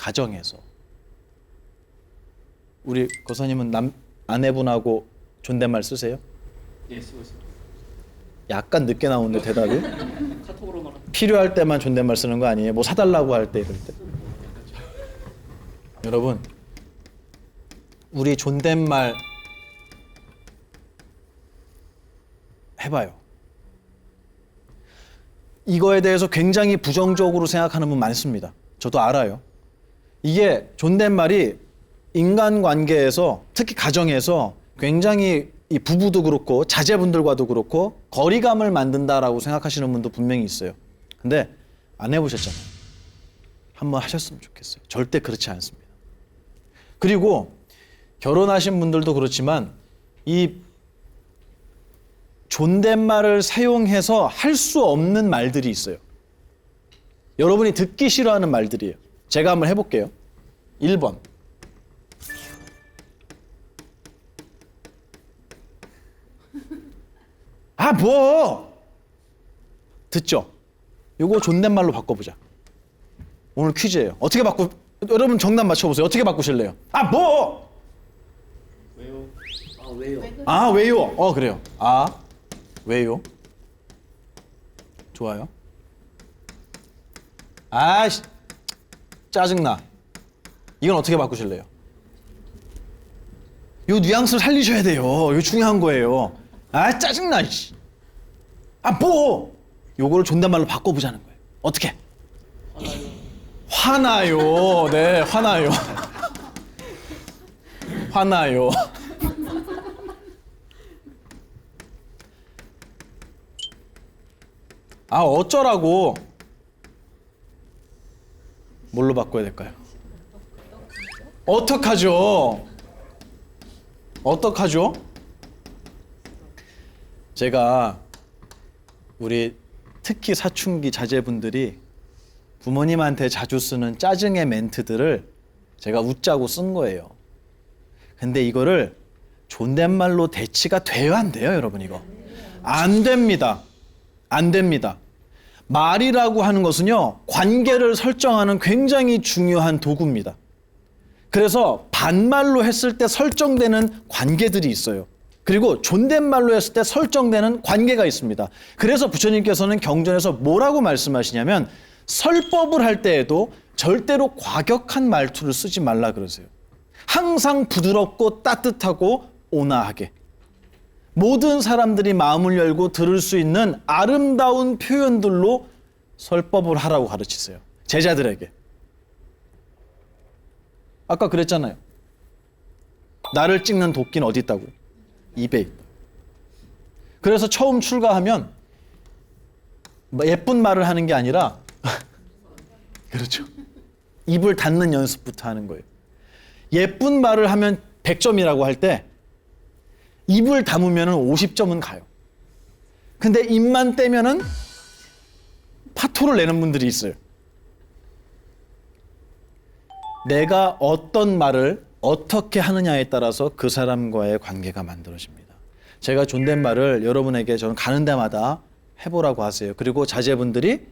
가정에서. 우리 거사님은 아내분하고 존댓말 쓰세요? 예, 쓰고 있습니다. 약간 늦게 나오는데 대답이? 카톡으로만 필요할 때만 존댓말 쓰는 거 아니에요? 뭐 사달라고 할 때 이럴 때. 여러분, 우리 존댓말 해봐요. 이거에 대해서 굉장히 부정적으로 생각하는 분 많습니다. 저도 알아요. 이게 존댓말이 인간관계에서, 특히 가정에서 굉장히 이 부부도 그렇고 자제분들과도 그렇고 거리감을 만든다라고 생각하시는 분도 분명히 있어요. 근데 안 해보셨잖아요. 한번 하셨으면 좋겠어요. 절대 그렇지 않습니다. 그리고 결혼하신 분들도 그렇지만 이 존댓말을 사용해서 할 수 없는 말들이 있어요. 여러분이 듣기 싫어하는 말들이에요. 제가 한번 해볼게요. 1번. 아, 뭐! 듣죠? 요거 존댓말로 바꿔보자. 오늘 퀴즈예요. 어떻게 여러분 정답 맞춰보세요. 어떻게 바꾸실래요? 아, 뭐! 왜요? 아, 왜요? 아, 왜요? 그래요. 아, 왜요? 좋아요. 아이씨, 짜증나. 이건 어떻게 바꾸실래요? 요 뉘앙스를 살리셔야 돼요. 이거 중요한 거예요. 아, 짜증나. 이씨. 아, 뭐! 요거를 존댓말로 바꿔보자는 거예요. 어떻게? 화나요. 네, 화나요. 화나요. 아, 어쩌라고. 뭘로 바꿔야 될까요? 어떡하죠? 어떡하죠? 제가 우리 특히 사춘기 자제분들이 부모님한테 자주 쓰는 짜증의 멘트들을 제가 웃자고 쓴 거예요. 근데 이거를 존댓말로 대치가 돼요, 안 돼요, 여러분? 이거 안 됩니다. 안 됩니다. 말이라고 하는 것은요, 관계를 설정하는 굉장히 중요한 도구입니다. 그래서 반말로 했을 때 설정되는 관계들이 있어요. 그리고 존댓말로 했을 때 설정되는 관계가 있습니다. 그래서 부처님께서는 경전에서 뭐라고 말씀하시냐면 설법을 할 때에도 절대로 과격한 말투를 쓰지 말라 그러세요. 항상 부드럽고 따뜻하고 온화하게 모든 사람들이 마음을 열고 들을 수 있는 아름다운 표현들로 설법을 하라고 가르치세요. 제자들에게. 아까 그랬잖아요. 나를 찍는 도끼는 어디 있다고요? 입에 있다. 그래서 처음 출가하면 예쁜 말을 하는 게 아니라 그렇죠. 입을 닫는 연습부터 하는 거예요. 예쁜 말을 하면 100점이라고 할 때 입을 다무면 50점은 가요. 근데 입만 떼면은 파토를 내는 분들이 있어요. 내가 어떤 말을 어떻게 하느냐에 따라서 그 사람과의 관계가 만들어집니다. 제가 존댓말을 여러분에게 저는 가는 데마다 해보라고 하세요. 그리고 자제분들이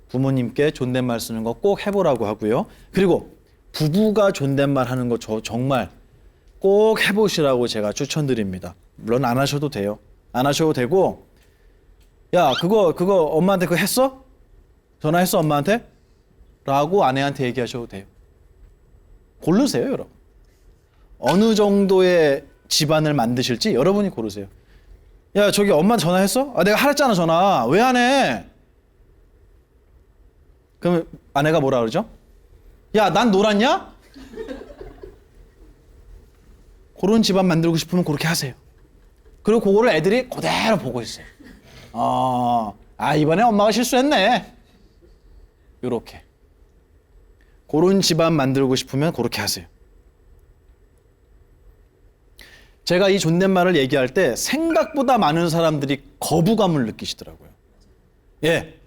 부모님께 존댓말 쓰는 거 꼭 해보라고 하고요. 그리고 부부가 존댓말 하는 거 저 정말 꼭 해보시라고 제가 추천드립니다. 물론 안 하셔도 돼요. 안 하셔도 되고, 야, 그거 엄마한테 그거 했어? 전화했어, 엄마한테? 라고 아내한테 얘기하셔도 돼요. 고르세요, 여러분. 어느 정도의 집안을 만드실지 여러분이 고르세요. 야, 저기 엄마 전화했어? 아, 내가 하랬잖아, 전화. 왜 안 해? 그럼 아내가 뭐라 그러죠? 야, 난 놀았냐? 그런 집안 만들고 싶으면 그렇게 하세요. 그리고 그거를 애들이 그대로 보고 있어요. 이번에 엄마가 실수했네. 요렇게. 그런 집안 만들고 싶으면 그렇게 하세요. 제가 이 존댓말을 얘기할 때 생각보다 많은 사람들이 거부감을 느끼시더라고요. 예.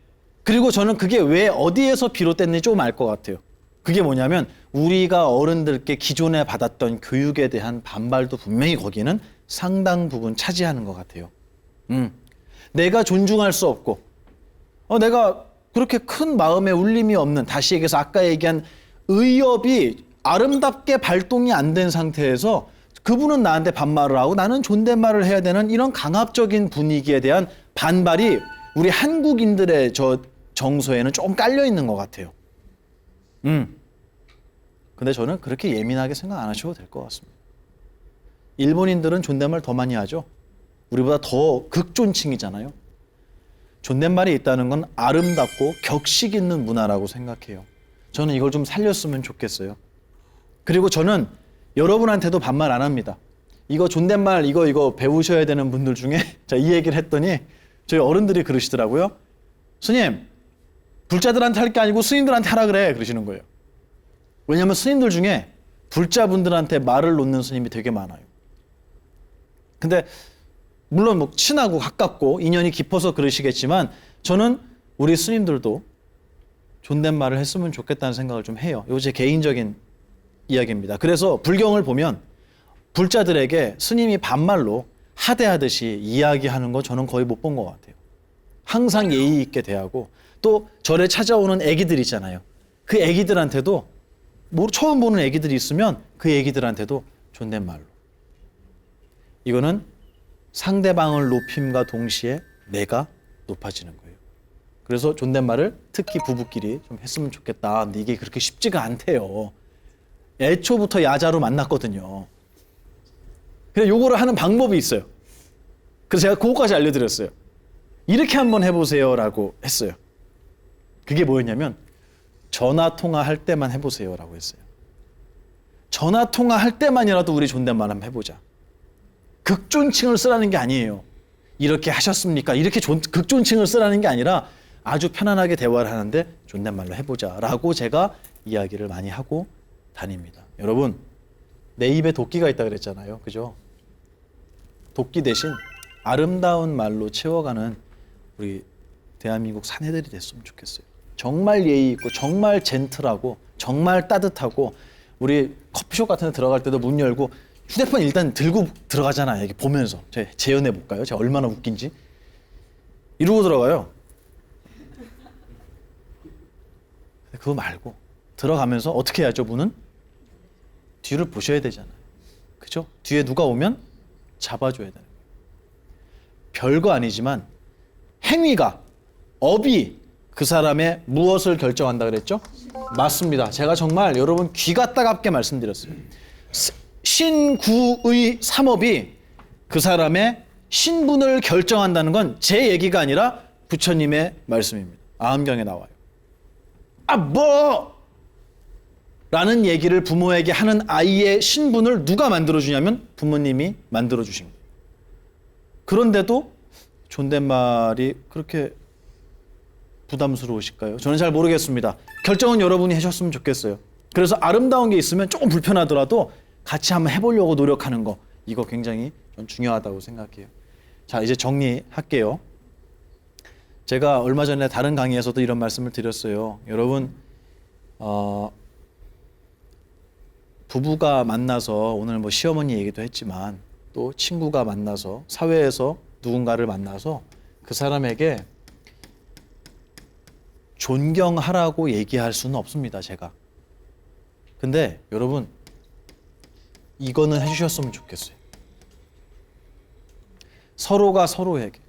그리고 저는 그게 왜 어디에서 비롯됐는지 조금 알 것 같아요. 그게 뭐냐면 우리가 어른들께 기존에 받았던 교육에 대한 반발도 분명히 거기는 상당 부분 차지하는 것 같아요. 내가 존중할 수 없고 내가 그렇게 큰 마음에 울림이 없는, 다시 얘기해서 아까 얘기한 의협이 아름답게 발동이 안 된 상태에서 그분은 나한테 반말을 하고 나는 존댓말을 해야 되는 이런 강압적인 분위기에 대한 반발이 우리 한국인들의 저 정서에는 조금 깔려 있는 것 같아요. 근데 저는 그렇게 예민하게 생각 안 하셔도 될 것 같습니다. 일본인들은 존댓말 더 많이 하죠. 우리보다 더 극존칭이잖아요. 존댓말이 있다는 건 아름답고 격식 있는 문화라고 생각해요. 저는 이걸 좀 살렸으면 좋겠어요. 그리고 저는 여러분한테도 반말 안 합니다. 이거 존댓말 이거 배우셔야 되는 분들 중에 자, 이 얘기를 했더니 저희 어른들이 그러시더라고요. 스님, 불자들한테 할 게 아니고 스님들한테 하라 그래 그러시는 거예요. 왜냐하면 스님들 중에 불자분들한테 말을 놓는 스님이 되게 많아요. 근데 물론 뭐 친하고 가깝고 인연이 깊어서 그러시겠지만 저는 우리 스님들도 존댓말을 했으면 좋겠다는 생각을 좀 해요. 이거 제 개인적인 이야기입니다. 그래서 불경을 보면 불자들에게 스님이 반말로 하대하듯이 이야기하는 거 저는 거의 못 본 것 같아요. 항상 예의 있게 대하고 또 절에 찾아오는 애기들 있잖아요. 그 애기들한테도 처음 보는 애기들이 있으면 그 애기들한테도 존댓말로. 이거는 상대방을 높임과 동시에 내가 높아지는 거예요. 그래서 존댓말을 특히 부부끼리 좀 했으면 좋겠다. 근데 이게 그렇게 쉽지가 않대요. 애초부터 야자로 만났거든요. 그래서 요거를 하는 방법이 있어요. 그래서 제가 그거까지 알려드렸어요. 이렇게 한번 해보세요라고 했어요. 그게 뭐였냐면 전화 통화할 때만 해보세요라고 했어요. 전화 통화할 때만이라도 우리 존댓말 한번 해보자. 극존칭을 쓰라는 게 아니에요. 이렇게 하셨습니까? 이렇게 극존칭을 쓰라는 게 아니라 아주 편안하게 대화를 하는데 존댓말로 해보자라고 제가 이야기를 많이 하고 다닙니다. 여러분, 내 입에 도끼가 있다 그랬잖아요. 그죠? 도끼 대신 아름다운 말로 채워가는 우리 대한민국 사내들이 됐으면 좋겠어요. 정말 예의 있고 정말 젠틀하고 정말 따뜻하고 우리 커피숍 같은 데 들어갈 때도 문 열고 휴대폰 일단 들고 들어가잖아요. 이렇게 보면서. 제가 재연해 볼까요? 제가 얼마나 웃긴지. 이러고 들어가요. 그거 말고 들어가면서 어떻게 해야죠, 문은? 뒤를 보셔야 되잖아요. 그죠? 뒤에 누가 오면 잡아줘야 되는 거예요. 별거 아니지만 행위가, 업이 그 사람의 무엇을 결정한다 그랬죠? 맞습니다. 제가 정말 여러분 귀가 따갑게 말씀드렸어요. 신구의 삼업이 그 사람의 신분을 결정한다는 건 제 얘기가 아니라 부처님의 말씀입니다. 아함경에 나와요. 라는 얘기를 부모에게 하는 아이의 신분을 누가 만들어주냐면 부모님이 만들어주신 거예요. 그런데도 존댓말이 그렇게 부담스러우실까요? 저는 잘 모르겠습니다. 결정은 여러분이 하셨으면 좋겠어요. 그래서 아름다운 게 있으면 조금 불편하더라도 같이 한번 해보려고 노력하는 거, 이거 굉장히 전 중요하다고 생각해요. 자, 이제 정리할게요. 제가 얼마 전에 다른 강의에서도 이런 말씀을 드렸어요. 여러분, 부부가 만나서 오늘 뭐 시어머니 얘기도 했지만 또 친구가 만나서 사회에서 누군가를 만나서 그 사람에게 존경하라고 얘기할 수는 없습니다, 제가. 근데 여러분, 이거는 해주셨으면 좋겠어요. 서로가 서로에게,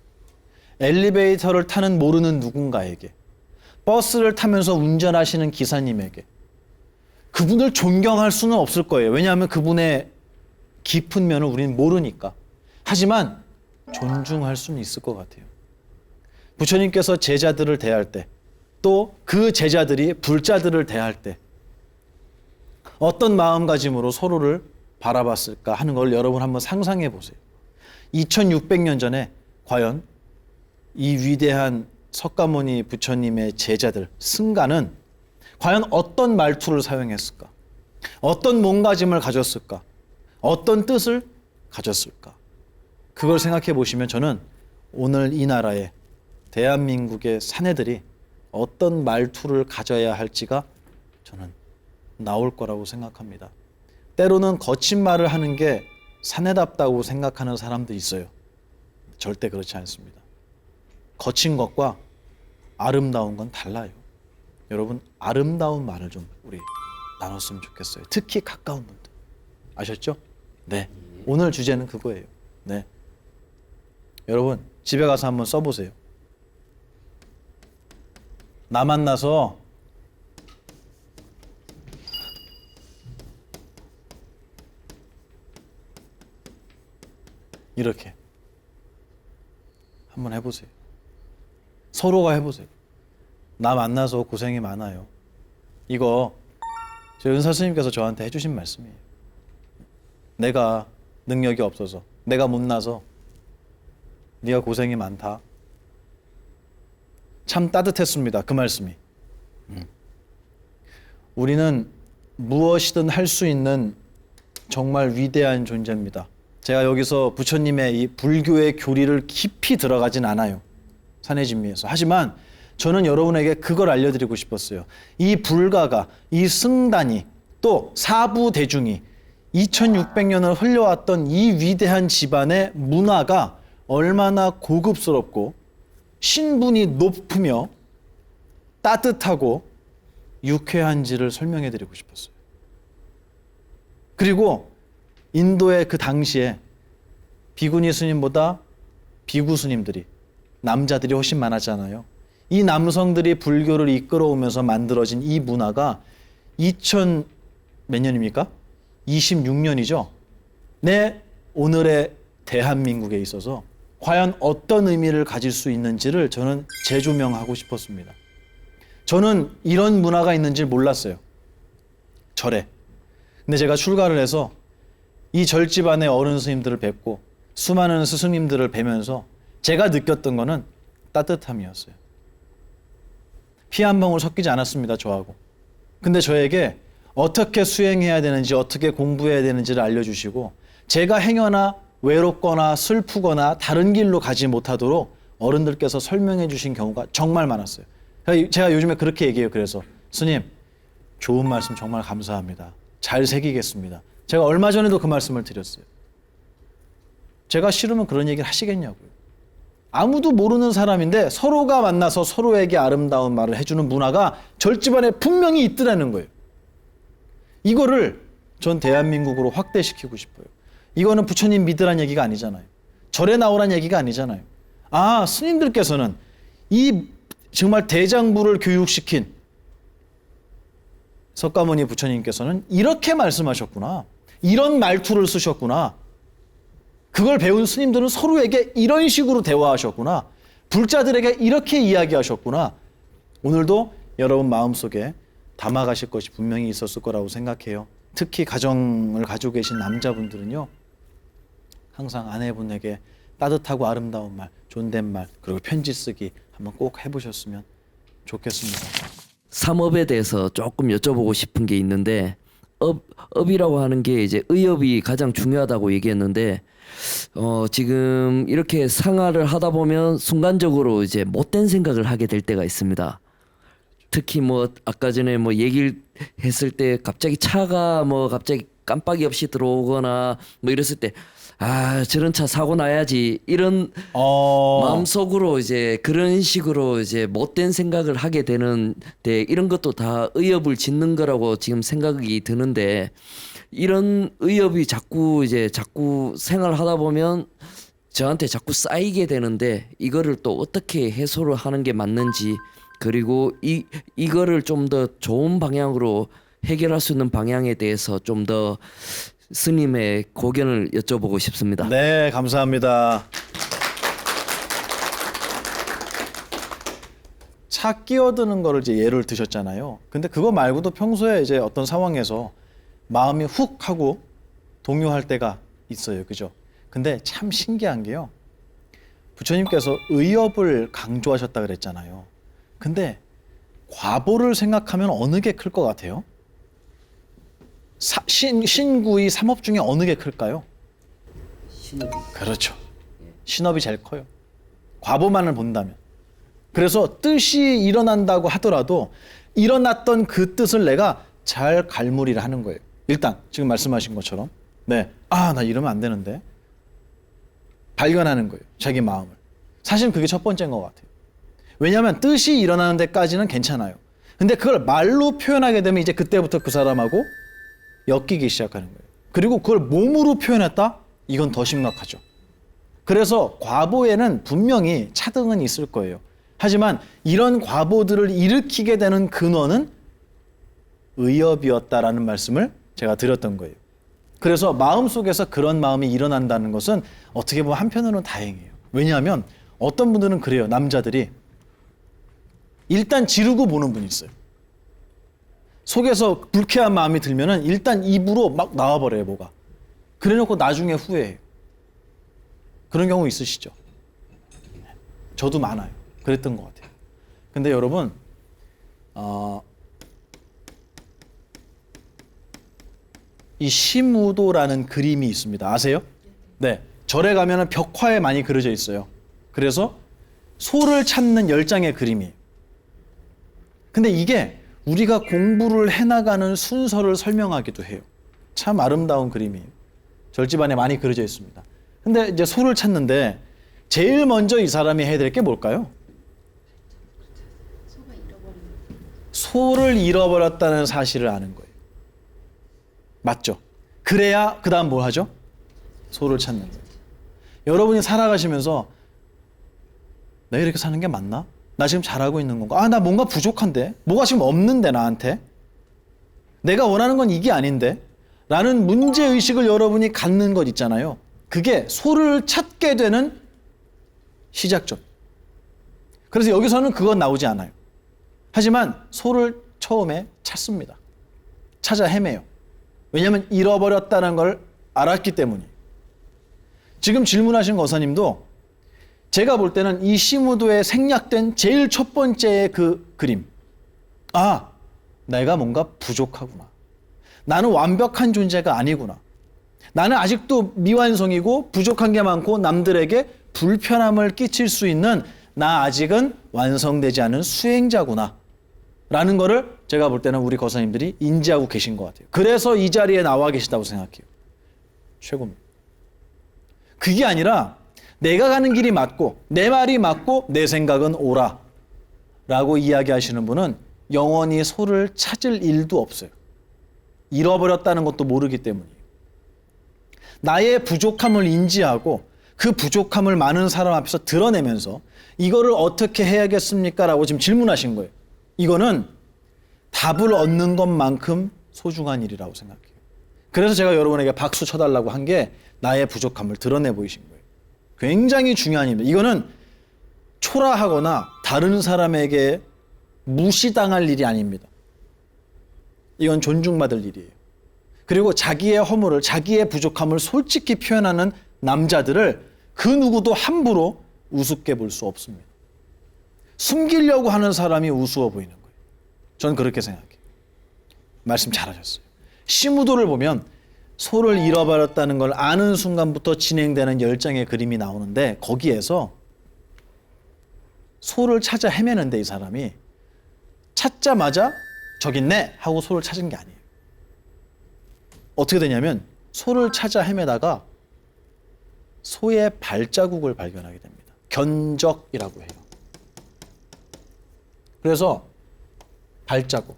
엘리베이터를 타는 모르는 누군가에게, 버스를 타면서 운전하시는 기사님에게 그분을 존경할 수는 없을 거예요. 왜냐하면 그분의 깊은 면을 우리는 모르니까. 하지만 존중할 수는 있을 것 같아요. 부처님께서 제자들을 대할 때, 또 그 제자들이 불자들을 대할 때 어떤 마음가짐으로 서로를 바라봤을까 하는 걸 여러분 한번 상상해 보세요. 2600년 전에 과연 이 위대한 석가모니 부처님의 제자들, 승가는 과연 어떤 말투를 사용했을까? 어떤 몸가짐을 가졌을까? 어떤 뜻을 가졌을까? 그걸 생각해 보시면 저는 오늘 이 나라의 대한민국의 사내들이 어떤 말투를 가져야 할지가 저는 나올 거라고 생각합니다. 때로는 거친 말을 하는 게 사내답다고 생각하는 사람도 있어요. 절대 그렇지 않습니다. 거친 것과 아름다운 건 달라요. 여러분, 아름다운 말을 좀 우리 나눴으면 좋겠어요. 특히 가까운 분들. 아셨죠? 네. 오늘 주제는 그거예요. 네. 여러분 집에 가서 한번 써보세요. 나 만나서 이렇게 한번 해보세요. 서로가 해보세요. 나 만나서 고생이 많아요. 이거 저희 은사 스님께서 저한테 해주신 말씀이에요. 내가 능력이 없어서, 내가 못나서 네가 고생이 많다. 참 따뜻했습니다. 그 말씀이. 우리는 무엇이든 할 수 있는 정말 위대한 존재입니다. 제가 여기서 부처님의 이 불교의 교리를 깊이 들어가진 않아요. 산해진미에서. 하지만 저는 여러분에게 그걸 알려드리고 싶었어요. 이 불가가, 이 승단이, 또 사부대중이 2600년을 흘려왔던 이 위대한 집안의 문화가 얼마나 고급스럽고 신분이 높으며 따뜻하고 유쾌한지를 설명해 드리고 싶었어요. 그리고 인도의 그 당시에 비구니 스님보다 비구 스님들이, 남자들이 훨씬 많았잖아요. 이 남성들이 불교를 이끌어오면서 만들어진 이 문화가 2000 몇 년입니까? 26년이죠. 내 오늘의 대한민국에 있어서 과연 어떤 의미를 가질 수 있는지를 저는 재조명하고 싶었습니다. 저는 이런 문화가 있는지 몰랐어요. 절에. 근데 제가 출가를 해서 이 절집안의 어른 스님들을 뵙고 수많은 스승님들을 뵈면서 제가 느꼈던 거는 따뜻함이었어요. 피 한 방울 섞이지 않았습니다, 저하고. 근데 저에게 어떻게 수행해야 되는지, 어떻게 공부해야 되는지를 알려주시고, 제가 행여나 외롭거나 슬프거나 다른 길로 가지 못하도록 어른들께서 설명해 주신 경우가 정말 많았어요. 제가 요즘에 그렇게 얘기해요. 그래서 스님, 좋은 말씀 정말 감사합니다. 잘 새기겠습니다. 제가 얼마 전에도 그 말씀을 드렸어요. 제가 싫으면 그런 얘기를 하시겠냐고요. 아무도 모르는 사람인데 서로가 만나서 서로에게 아름다운 말을 해주는 문화가 절집안에 분명히 있더라는 거예요. 이거를 전 대한민국으로 확대시키고 싶어요. 이거는 부처님 믿으란 얘기가 아니잖아요. 절에 나오란 얘기가 아니잖아요. 아, 스님들께서는 이 정말 대장부를 교육시킨 석가모니 부처님께서는 이렇게 말씀하셨구나. 이런 말투를 쓰셨구나. 그걸 배운 스님들은 서로에게 이런 식으로 대화하셨구나. 불자들에게 이렇게 이야기하셨구나. 오늘도 여러분 마음속에 담아가실 것이 분명히 있었을 거라고 생각해요. 특히 가정을 가지고 계신 남자분들은요, 항상 아내분에게 따뜻하고 아름다운 말, 존댓말, 그리고 편지 쓰기 한번 꼭 해보셨으면 좋겠습니다. 삼업에 대해서 조금 여쭤보고 싶은 게 있는데, 업이라고 하는 게 이제 의업이 가장 중요하다고 얘기했는데, 지금 이렇게 생활을 하다 보면 순간적으로 이제 못된 생각을 하게 될 때가 있습니다. 특히 뭐 아까 전에 뭐 얘기를 했을 때 갑자기 차가 뭐 갑자기 깜빡이 없이 들어오거나 뭐 이랬을 때, 아, 저런 차 사고 나야지, 이런 마음속으로 이제 그런 식으로 이제 못된 생각을 하게 되는데, 이런 것도 다 의업을 짓는 거라고 지금 생각이 드는데, 이런 의업이 자꾸 생활하다 보면 저한테 자꾸 쌓이게 되는데, 이거를 또 어떻게 해소를 하는 게 맞는지, 그리고 이거를 좀 더 좋은 방향으로 해결할 수 있는 방향에 대해서 좀 더 스님의 고견을 여쭤보고 싶습니다. 네, 감사합니다. 차 끼어드는 거를 이제 예를 드셨잖아요. 근데 그거 말고도 평소에 이제 어떤 상황에서 마음이 훅 하고 동요할 때가 있어요. 그죠? 근데 참 신기한 게요. 부처님께서 의업을 강조하셨다 그랬잖아요. 근데 과보를 생각하면 어느 게 클 것 같아요? 신구의 삼업 중에 어느 게 클까요? 신업이. 그렇죠. 신업이 제일 커요. 과보만을 본다면. 그래서 뜻이 일어난다고 하더라도 일어났던 그 뜻을 내가 잘 갈무리를 하는 거예요. 일단 지금 말씀하신 것처럼, 네, 아, 나 이러면 안 되는데, 발견하는 거예요. 자기 마음을. 사실 그게 첫 번째인 것 같아요. 왜냐하면 뜻이 일어나는 데까지는 괜찮아요. 근데 그걸 말로 표현하게 되면 이제 그때부터 그 사람하고 엮이기 시작하는 거예요. 그리고 그걸 몸으로 표현했다? 이건 더 심각하죠. 그래서 과보에는 분명히 차등은 있을 거예요. 하지만 이런 과보들을 일으키게 되는 근원은 의협이었다라는 말씀을 제가 드렸던 거예요. 그래서 마음속에서 그런 마음이 일어난다는 것은 어떻게 보면 한편으로는 다행이에요. 왜냐하면 어떤 분들은 그래요. 남자들이 일단 지르고 보는 분이 있어요. 속에서 불쾌한 마음이 들면은 일단 입으로 막 나와버려요, 뭐가. 그래놓고 나중에 후회해요. 그런 경우 있으시죠? 저도 많아요. 그랬던 것 같아요. 근데 여러분, 이 시무도라는 그림이 있습니다. 아세요? 네. 절에 가면은 벽화에 많이 그려져 있어요. 그래서 소를 찾는 10장의 그림이에요. 근데 이게 우리가 공부를 해나가는 순서를 설명하기도 해요. 참 아름다운 그림이에요. 절집안에 많이 그려져 있습니다. 근데 이제 소를 찾는데 제일 먼저 이 사람이 해야 될 게 뭘까요? 소를 잃어버렸다는 사실을 아는 거예요. 맞죠? 그래야 그 다음 뭘 하죠? 소를 찾는 거예요. 여러분이 살아가시면서 내가 이렇게 사는 게 맞나? 나 지금 잘하고 있는 건가? 아, 나 뭔가 부족한데? 뭐가 지금 없는데 나한테? 내가 원하는 건 이게 아닌데? 라는 문제의식을 여러분이 갖는 것 있잖아요. 그게 소를 찾게 되는 시작점. 그래서 여기서는 그건 나오지 않아요. 하지만 소를 처음에 찾습니다. 찾아 헤매요. 왜냐하면 잃어버렸다는 걸 알았기 때문이에요. 지금 질문하신 거사님도 제가 볼 때는 이 시무도에 생략된 제일 첫 번째의 그 그림. 아, 내가 뭔가 부족하구나. 나는 완벽한 존재가 아니구나. 나는 아직도 미완성이고 부족한 게 많고 남들에게 불편함을 끼칠 수 있는 나 아직은 완성되지 않은 수행자구나. 라는 거를 제가 볼 때는 우리 거사님들이 인지하고 계신 것 같아요. 그래서 이 자리에 나와 계시다고 생각해요. 최고입니다. 그게 아니라 내가 가는 길이 맞고 내 말이 맞고 내 생각은 옳아 라고 이야기하시는 분은 영원히 소를 찾을 일도 없어요. 잃어버렸다는 것도 모르기 때문이에요. 나의 부족함을 인지하고 그 부족함을 많은 사람 앞에서 드러내면서 이거를 어떻게 해야겠습니까? 라고 지금 질문하신 거예요. 이거는 답을 얻는 것만큼 소중한 일이라고 생각해요. 그래서 제가 여러분에게 박수 쳐달라고 한 게 나의 부족함을 드러내 보이신 거예요. 굉장히 중요한 일입니다. 이거는 초라하거나 다른 사람에게 무시당할 일이 아닙니다. 이건 존중받을 일이에요. 그리고 자기의 허물을, 자기의 부족함을 솔직히 표현하는 남자들을 그 누구도 함부로 우습게 볼 수 없습니다. 숨기려고 하는 사람이 우스워 보이는 거예요. 저는 그렇게 생각해요. 말씀 잘하셨어요. 시무도를 보면 소를 잃어버렸다는 걸 아는 순간부터 진행되는 10장의 그림이 나오는데 거기에서 소를 찾아 헤매는데 이 사람이 찾자마자 저기 있네 하고 소를 찾은 게 아니에요. 어떻게 되냐면 소를 찾아 헤매다가 소의 발자국을 발견하게 됩니다. 견적이라고 해요. 그래서 발자국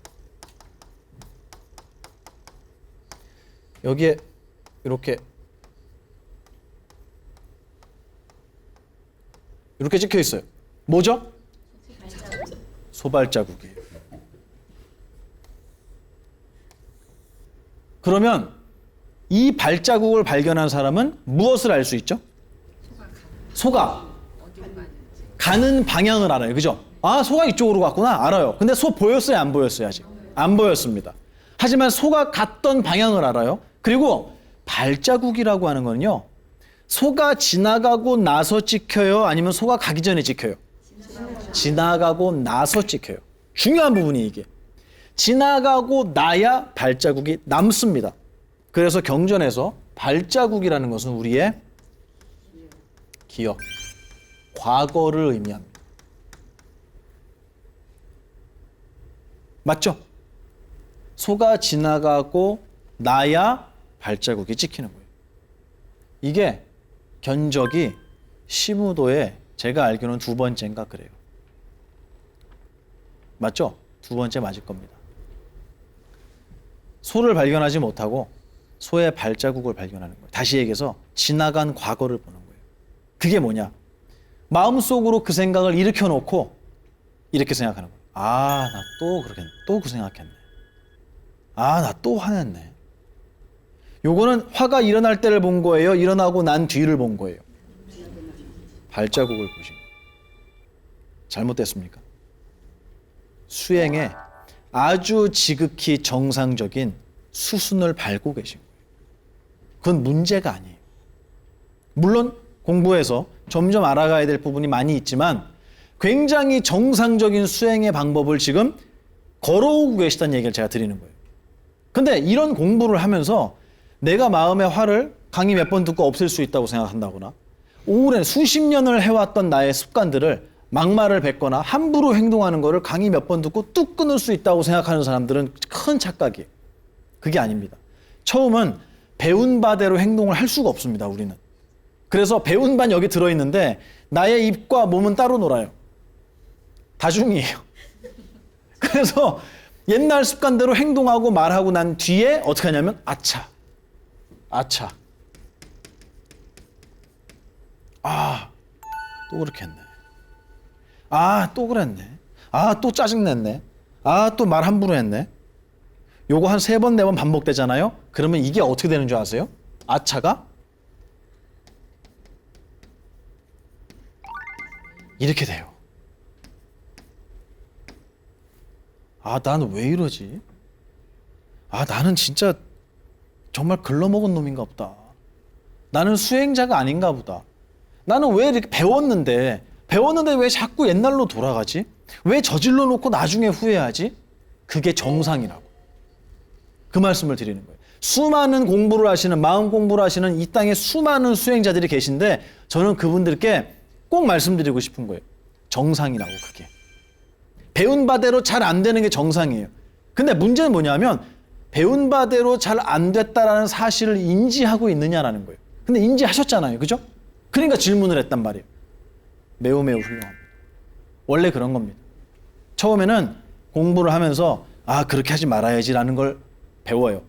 여기에 이렇게 찍혀 있어요. 뭐죠? 소발자국이에요. 그러면 이 발자국을 발견한 사람은 무엇을 알 수 있죠? 소가 가는 방향을 알아요. 그죠? 아, 소가 이쪽으로 갔구나. 알아요. 근데 소 보였어요? 안 보였어요? 아직? 안 보였습니다. 하지만 소가 갔던 방향을 알아요. 그리고 발자국이라고 하는 거는요. 소가 지나가고 나서 찍혀요? 아니면 소가 가기 전에 찍혀요? 지나가고 나서 찍혀요. 중요한 부분이 이게. 지나가고 나야 발자국이 남습니다. 그래서 경전에서 발자국이라는 것은 우리의 기억, 과거를 의미합니다. 맞죠? 소가 지나가고 나야 발자국이 찍히는 거예요. 이게 견적이 시무도에 제가 알기로는 2번째인가 그래요. 맞죠? 두 번째 맞을 겁니다. 소를 발견하지 못하고 소의 발자국을 발견하는 거예요. 다시 얘기해서 지나간 과거를 보는 거예요. 그게 뭐냐? 마음속으로 그 생각을 일으켜 놓고 이렇게 생각하는 거예요. 아, 나 또 그렇겠네. 또 그 생각했네. 아, 나 또 화냈네. 요거는 화가 일어날 때를 본 거예요? 일어나고 난 뒤를 본 거예요? 발자국을 보신 거예요. 잘못됐습니까? 수행에 아주 지극히 정상적인 수순을 밟고 계신 거예요. 그건 문제가 아니에요. 물론 공부해서 점점 알아가야 될 부분이 많이 있지만 굉장히 정상적인 수행의 방법을 지금 걸어오고 계시다는 얘기를 제가 드리는 거예요. 근데 이런 공부를 하면서 내가 마음의 화를 강의 몇 번 듣고 없앨 수 있다고 생각한다거나 오랜 수십 년을 해왔던 나의 습관들을 막말을 뱉거나 함부로 행동하는 거를 강의 몇 번 듣고 뚝 끊을 수 있다고 생각하는 사람들은 큰 착각이에요. 그게 아닙니다. 처음은 배운 바대로 행동을 할 수가 없습니다. 우리는. 그래서 배운 반 여기 들어있는데 나의 입과 몸은 따로 놀아요. 다중이에요. 그래서 옛날 습관대로 행동하고 말하고 난 뒤에 어떻게 하냐면 아차. 아, 또 그렇게 했네. 아, 또 그랬네. 아, 또 짜증냈네. 아, 또 말 함부로 했네. 요거 한 3번, 4번 반복되잖아요. 그러면 이게 어떻게 되는 줄 아세요? 아차가 이렇게 돼요. 아, 나는 왜 이러지? 아, 나는 진짜 정말 글러먹은 놈인가 보다. 나는 수행자가 아닌가 보다. 나는 왜 이렇게 배웠는데 왜 자꾸 옛날로 돌아가지? 왜 저질러 놓고 나중에 후회하지? 그게 정상이라고. 그 말씀을 드리는 거예요. 수많은 공부를 하시는, 마음 공부를 하시는 이 땅에 수많은 수행자들이 계신데 저는 그분들께 꼭 말씀드리고 싶은 거예요. 정상이라고, 그게. 배운 바대로 잘 안 되는 게 정상이에요. 근데 문제는 뭐냐면 배운 바대로 잘 안 됐다라는 사실을 인지하고 있느냐라는 거예요. 근데 인지하셨잖아요. 그죠? 그러니까 질문을 했단 말이에요. 매우 훌륭합니다. 원래 그런 겁니다. 처음에는 공부를 하면서 아, 그렇게 하지 말아야지라는 걸 배워요.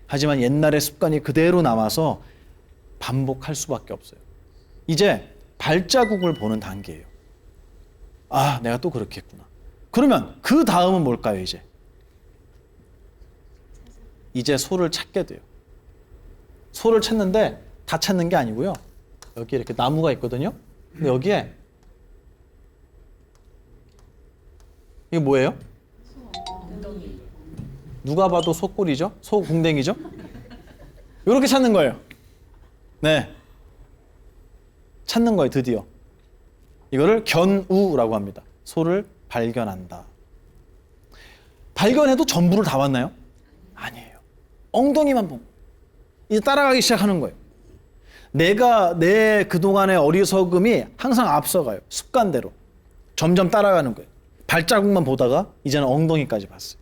하지만 옛날의 습관이 그대로 남아서 반복할 수밖에 없어요. 이제 발자국을 보는 단계예요. 아, 내가 또 그렇게 했구나. 그러면 그 다음은 뭘까요, 이제? 이제 소를 찾게 돼요. 소를 찾는데 다 찾는 게 아니고요. 여기 이렇게 나무가 있거든요. 근데 여기에 이게 뭐예요? 누가 봐도 소꼬리죠? 소궁뎅이죠? 이렇게 찾는 거예요. 네. 찾는 거예요, 드디어. 이거를 견우라고 합니다. 소를 발견한다. 발견해도 전부를 다 왔나요? 아니에요. 엉덩이만 보고 이제 따라가기 시작하는 거예요. 내 그동안의 어리석음이 항상 앞서가요. 습관대로. 점점 따라가는 거예요. 발자국만 보다가 이제는 엉덩이까지 봤어요.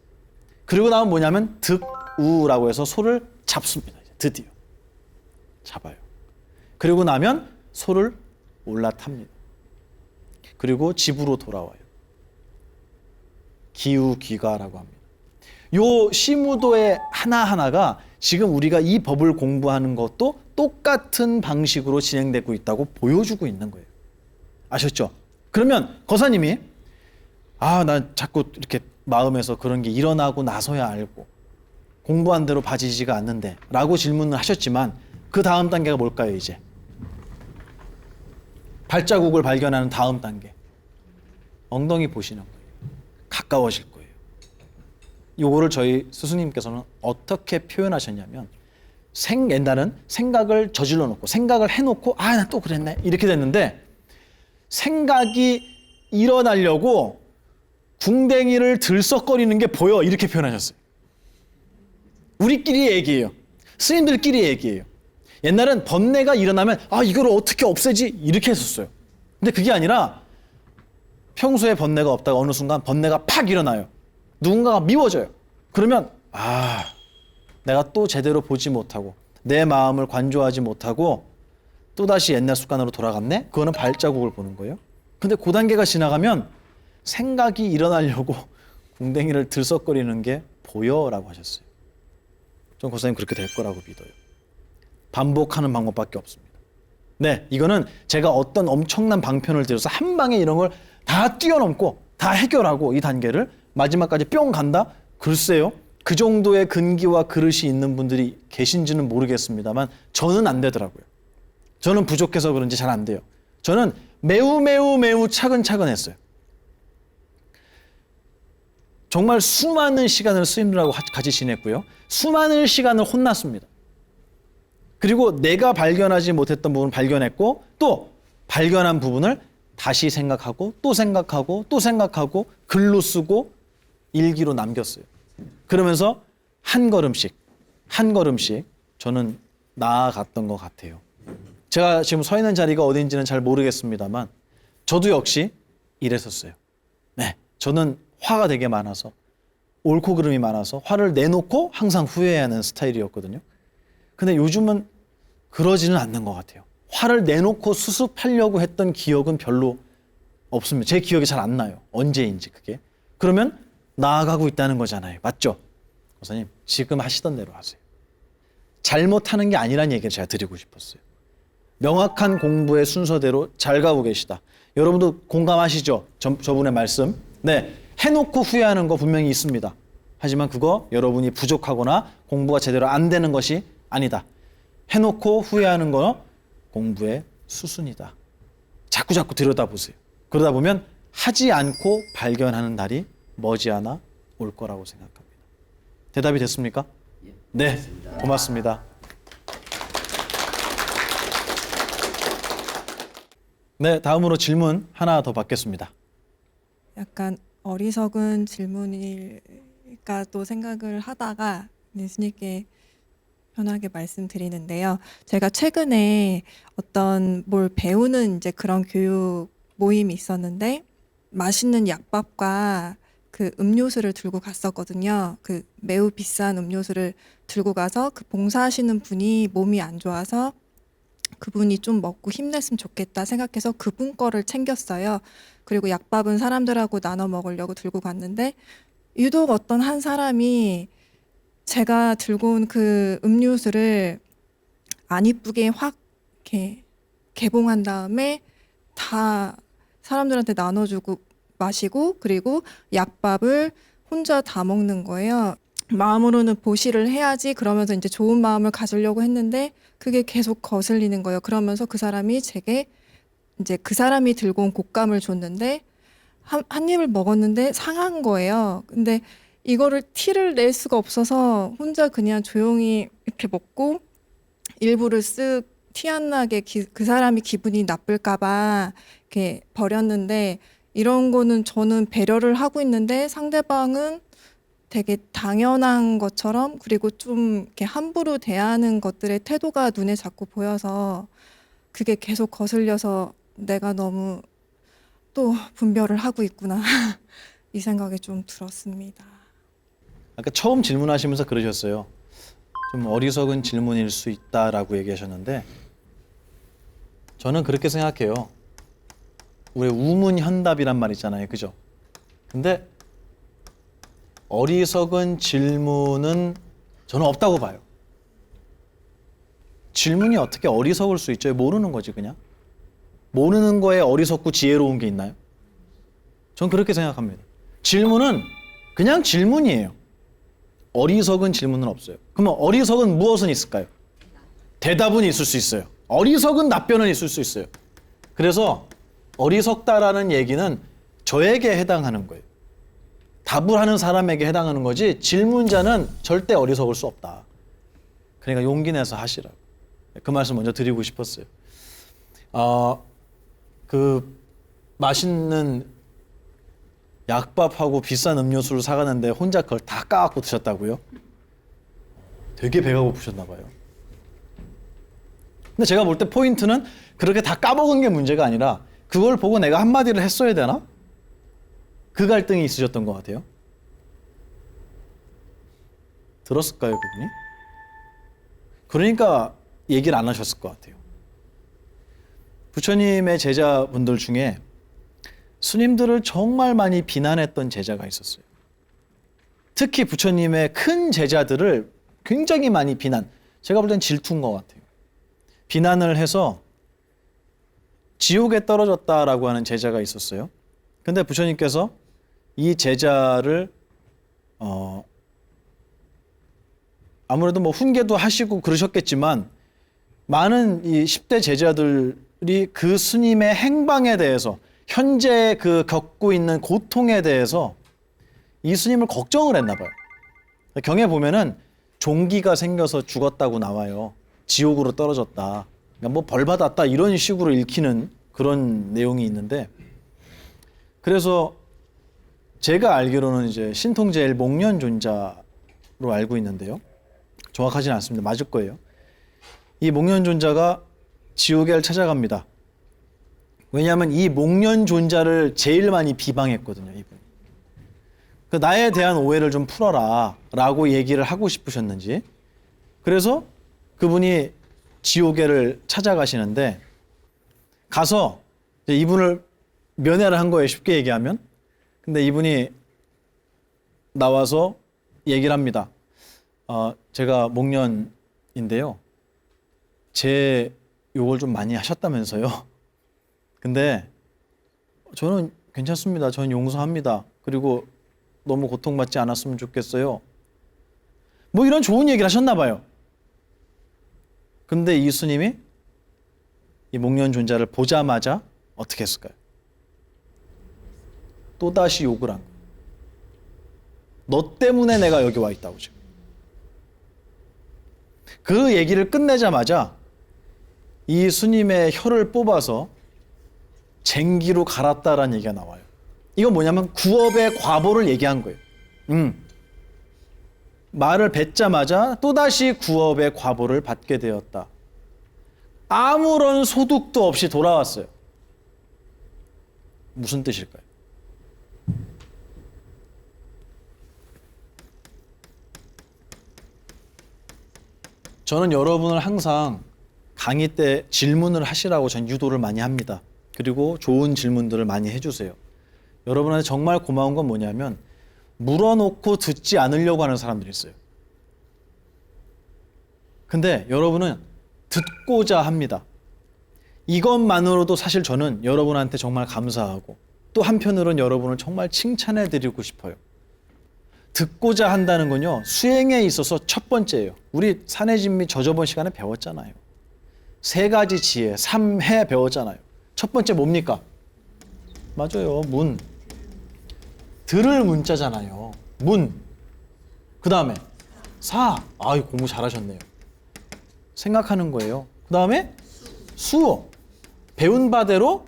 그리고 나면 뭐냐면 득우라고 해서 소를 잡습니다. 드디어. 잡아요. 그리고 나면 소를 올라탑니다. 그리고 집으로 돌아와요. 기우귀가라고 합니다. 요 시무도의 하나하나가 지금 우리가 이 법을 공부하는 것도 똑같은 방식으로 진행되고 있다고 보여주고 있는 거예요. 아셨죠? 그러면 거사님이 아, 난 자꾸 이렇게 마음에서 그런 게 일어나고 나서야 알고 공부한 대로 봐지지가 않는데 라고 질문을 하셨지만 그 다음 단계가 뭘까요, 이제? 발자국을 발견하는 다음 단계. 엉덩이 보시는 거예요. 가까워질 거예요. 요거를 저희 스승님께서는 어떻게 표현하셨냐면 옛날은 생각을 저질러 놓고 생각을 해놓고 아, 나 또 그랬네 이렇게 됐는데 생각이 일어나려고 궁뎅이를 들썩거리는 게 보여 이렇게 표현하셨어요. 우리끼리 얘기예요. 스님들끼리 얘기예요. 옛날엔 번뇌가 일어나면 아, 이걸 어떻게 없애지 이렇게 했었어요. 근데 그게 아니라 평소에 번뇌가 없다가 어느 순간 번뇌가 팍 일어나요. 누군가가 미워져요. 그러면 아, 내가 또 제대로 보지 못하고 내 마음을 관조하지 못하고 또다시 옛날 습관으로 돌아갔네? 그거는 발자국을 보는 거예요. 근데 그 단계가 지나가면 생각이 일어나려고 궁뎅이를 들썩거리는 게 보여라고 하셨어요. 전 고사님 그렇게 될 거라고 믿어요. 반복하는 방법밖에 없습니다. 네, 이거는 제가 어떤 엄청난 방편을 들여서 한 방에 이런 걸 다 뛰어넘고 다 해결하고 이 단계를 마지막까지 뿅 간다? 글쎄요. 그 정도의 근기와 그릇이 있는 분들이 계신지는 모르겠습니다만 저는 안 되더라고요. 저는 부족해서 그런지 잘 안 돼요. 저는 매우 차근차근 했어요. 정말 수많은 시간을 스님들하고 같이 지냈고요. 수많은 시간을 혼났습니다. 그리고 내가 발견하지 못했던 부분을 발견했고 또 발견한 부분을 다시 생각하고 또 생각하고 또 생각하고 글로 쓰고 일기로 남겼어요. 그러면서 한 걸음씩 저는 나아갔던 것 같아요. 제가 지금 서 있는 자리가 어딘지는 잘 모르겠습니다만 저도 역시 이랬었어요. 네, 저는 화가 되게 많아서 옳고 그름이 많아서 화를 내놓고 항상 후회하는 스타일이었거든요. 근데 요즘은 그러지는 않는 것 같아요. 화를 내놓고 수습하려고 했던 기억은 별로 없습니다. 제 기억이 잘 안 나요. 언제인지 그게. 그러면 나아가고 있다는 거잖아요. 맞죠? 목사님, 지금 하시던 대로 하세요. 잘못하는 게 아니란 얘기를 제가 드리고 싶었어요. 명확한 공부의 순서대로 잘 가고 계시다. 여러분도 공감하시죠? 저분의 말씀. 네, 해놓고 후회하는 거 분명히 있습니다. 하지만 그거 여러분이 부족하거나 공부가 제대로 안 되는 것이 아니다. 해놓고 후회하는 거 공부의 수순이다. 자꾸 들여다보세요. 그러다 보면 하지 않고 발견하는 날이 머지않아 올 거라고 생각합니다. 대답이 됐습니까? 예, 네, 됐습니다. 고맙습니다. 네, 다음으로 질문 하나 더 받겠습니다. 약간 어리석은 질문일까 또 생각을 하다가 예수님께 편하게 말씀드리는데요. 제가 최근에 어떤 뭘 배우는 이제 그런 교육 모임이 있었는데 맛있는 약밥과 그 음료수를 들고 갔었거든요. 그 매우 비싼 음료수를 들고 가서 그 봉사하시는 분이 몸이 안 좋아서 그분이 좀 먹고 힘냈으면 좋겠다 생각해서 그분 거를 챙겼어요. 그리고 약밥은 사람들하고 나눠 먹으려고 들고 갔는데 유독 어떤 한 사람이 제가 들고 온 그 음료수를 안 이쁘게 확 이렇게 개봉한 다음에 다 사람들한테 나눠주고 마시고 그리고 약밥을 혼자 다 먹는 거예요. 마음으로는 보시를 해야지 그러면서 이제 좋은 마음을 가지려고 했는데 그게 계속 거슬리는 거예요. 그러면서 그 사람이 제게 이제 그 사람이 들고 온 곶감을 줬는데 한 입을 먹었는데 상한 거예요. 근데 이거를 티를 낼 수가 없어서 혼자 그냥 조용히 이렇게 먹고 일부를 쓱 티 안 나게 그 사람이 기분이 나쁠까 봐 이렇게 버렸는데 이런 거는 저는 배려를 하고 있는데 상대방은 되게 당연한 것처럼 그리고 좀 이렇게 함부로 대하는 것들의 태도가 눈에 자꾸 보여서 그게 계속 거슬려서 내가 너무 또 분별을 하고 있구나 이 생각이 좀 들었습니다. 아까 처음 질문하시면서 그러셨어요. 좀 어리석은 질문일 수 있다라고 얘기하셨는데 저는 그렇게 생각해요. 우리 우문현답이란 말 있잖아요. 그죠? 근데 어리석은 질문은 저는 없다고 봐요. 질문이 어떻게 어리석을 수 있죠? 모르는 거지 그냥. 모르는 거에 어리석고 지혜로운 게 있나요? 전 그렇게 생각합니다. 질문은 그냥 질문이에요. 어리석은 질문은 없어요. 그러면 어리석은 무엇은 있을까요? 대답은 있을 수 있어요. 어리석은 답변은 있을 수 있어요. 그래서 어리석다라는 얘기는 저에게 해당하는 거예요. 답을 하는 사람에게 해당하는 거지 질문자는 절대 어리석을 수 없다. 그러니까 용기 내서 하시라고. 그 말씀 먼저 드리고 싶었어요. 그 맛있는 약밥하고 비싼 음료수를 사가는데 혼자 그걸 다 까갖고 드셨다고요? 되게 배가 고프셨나 봐요. 근데 제가 볼 때 포인트는 그렇게 다 까먹은 게 문제가 아니라 그걸 보고 내가 한마디를 했어야 되나? 그 갈등이 있으셨던 것 같아요. 들었을까요, 그분이? 그러니까 얘기를 안 하셨을 것 같아요. 부처님의 제자분들 중에 스님들을 정말 많이 비난했던 제자가 있었어요. 특히 부처님의 큰 제자들을 굉장히 많이 제가 볼 땐 질투인 것 같아요. 비난을 해서 지옥에 떨어졌다라고 하는 제자가 있었어요. 근데 부처님께서 이 제자를 아무래도 뭐 훈계도 하시고 그러셨겠지만 많은 이 10대 제자들이 그 스님의 행방에 대해서 현재 그 겪고 있는 고통에 대해서 이 스님을 걱정을 했나 봐요. 경에 보면은 종기가 생겨서 죽었다고 나와요. 지옥으로 떨어졌다. 그러니까 뭐 벌 받았다 이런 식으로 읽히는 그런 내용이 있는데, 그래서 제가 알기로는 이제 신통제일 목련존자로 알고 있는데요. 정확하지는 않습니다. 맞을 거예요. 이 목련존자가 지옥을 찾아갑니다. 왜냐하면 이 목련존자를 제일 많이 비방했거든요, 이분이. 그 나에 대한 오해를 좀 풀어라 라고 얘기를 하고 싶으셨는지, 그래서 그분이 지옥에를 찾아가시는데, 가서 이제 이분을 면회를 한 거예요, 쉽게 얘기하면. 근데 이분이 나와서 얘기를 합니다. 제가 목련인데요, 제 욕을 좀 많이 하셨다면서요. 근데 저는 괜찮습니다. 저는 용서합니다. 그리고 너무 고통받지 않았으면 좋겠어요. 뭐 이런 좋은 얘기를 하셨나 봐요. 근데 이 스님이 이 목련존자를 보자마자 어떻게 했을까요? 또다시 욕을 한 거예요. 너 때문에 내가 여기 와 있다고 지금. 그 얘기를 끝내자마자 이 스님의 혀를 뽑아서 쟁기로 갈았다라는 얘기가 나와요. 이건 뭐냐면 구업의 과보를 얘기한 거예요. 말을 뱉자마자 또다시 구업의 과보를 받게 되었다. 아무런 소득도 없이 돌아왔어요. 무슨 뜻일까요? 저는 여러분을 항상 강의 때 질문을 하시라고 전 유도를 많이 합니다. 그리고 좋은 질문들을 많이 해주세요. 여러분한테 정말 고마운 건 뭐냐면 물어놓고 듣지 않으려고 하는 사람들이 있어요. 근데 여러분은 듣고자 합니다. 이것만으로도 사실 저는 여러분한테 정말 감사하고, 또 한편으로는 여러분을 정말 칭찬해드리고 싶어요. 듣고자 한다는 건요, 수행에 있어서 첫 번째예요. 우리 산해진미 저저번 시간에 배웠잖아요. 3가지 지혜, 3해 배웠잖아요. 첫 번째 뭡니까? 맞아요. 문. 들을 문자잖아요. 문. 그 다음에 사. 아이, 공부 잘하셨네요. 생각하는 거예요. 그 다음에 수. 배운 바대로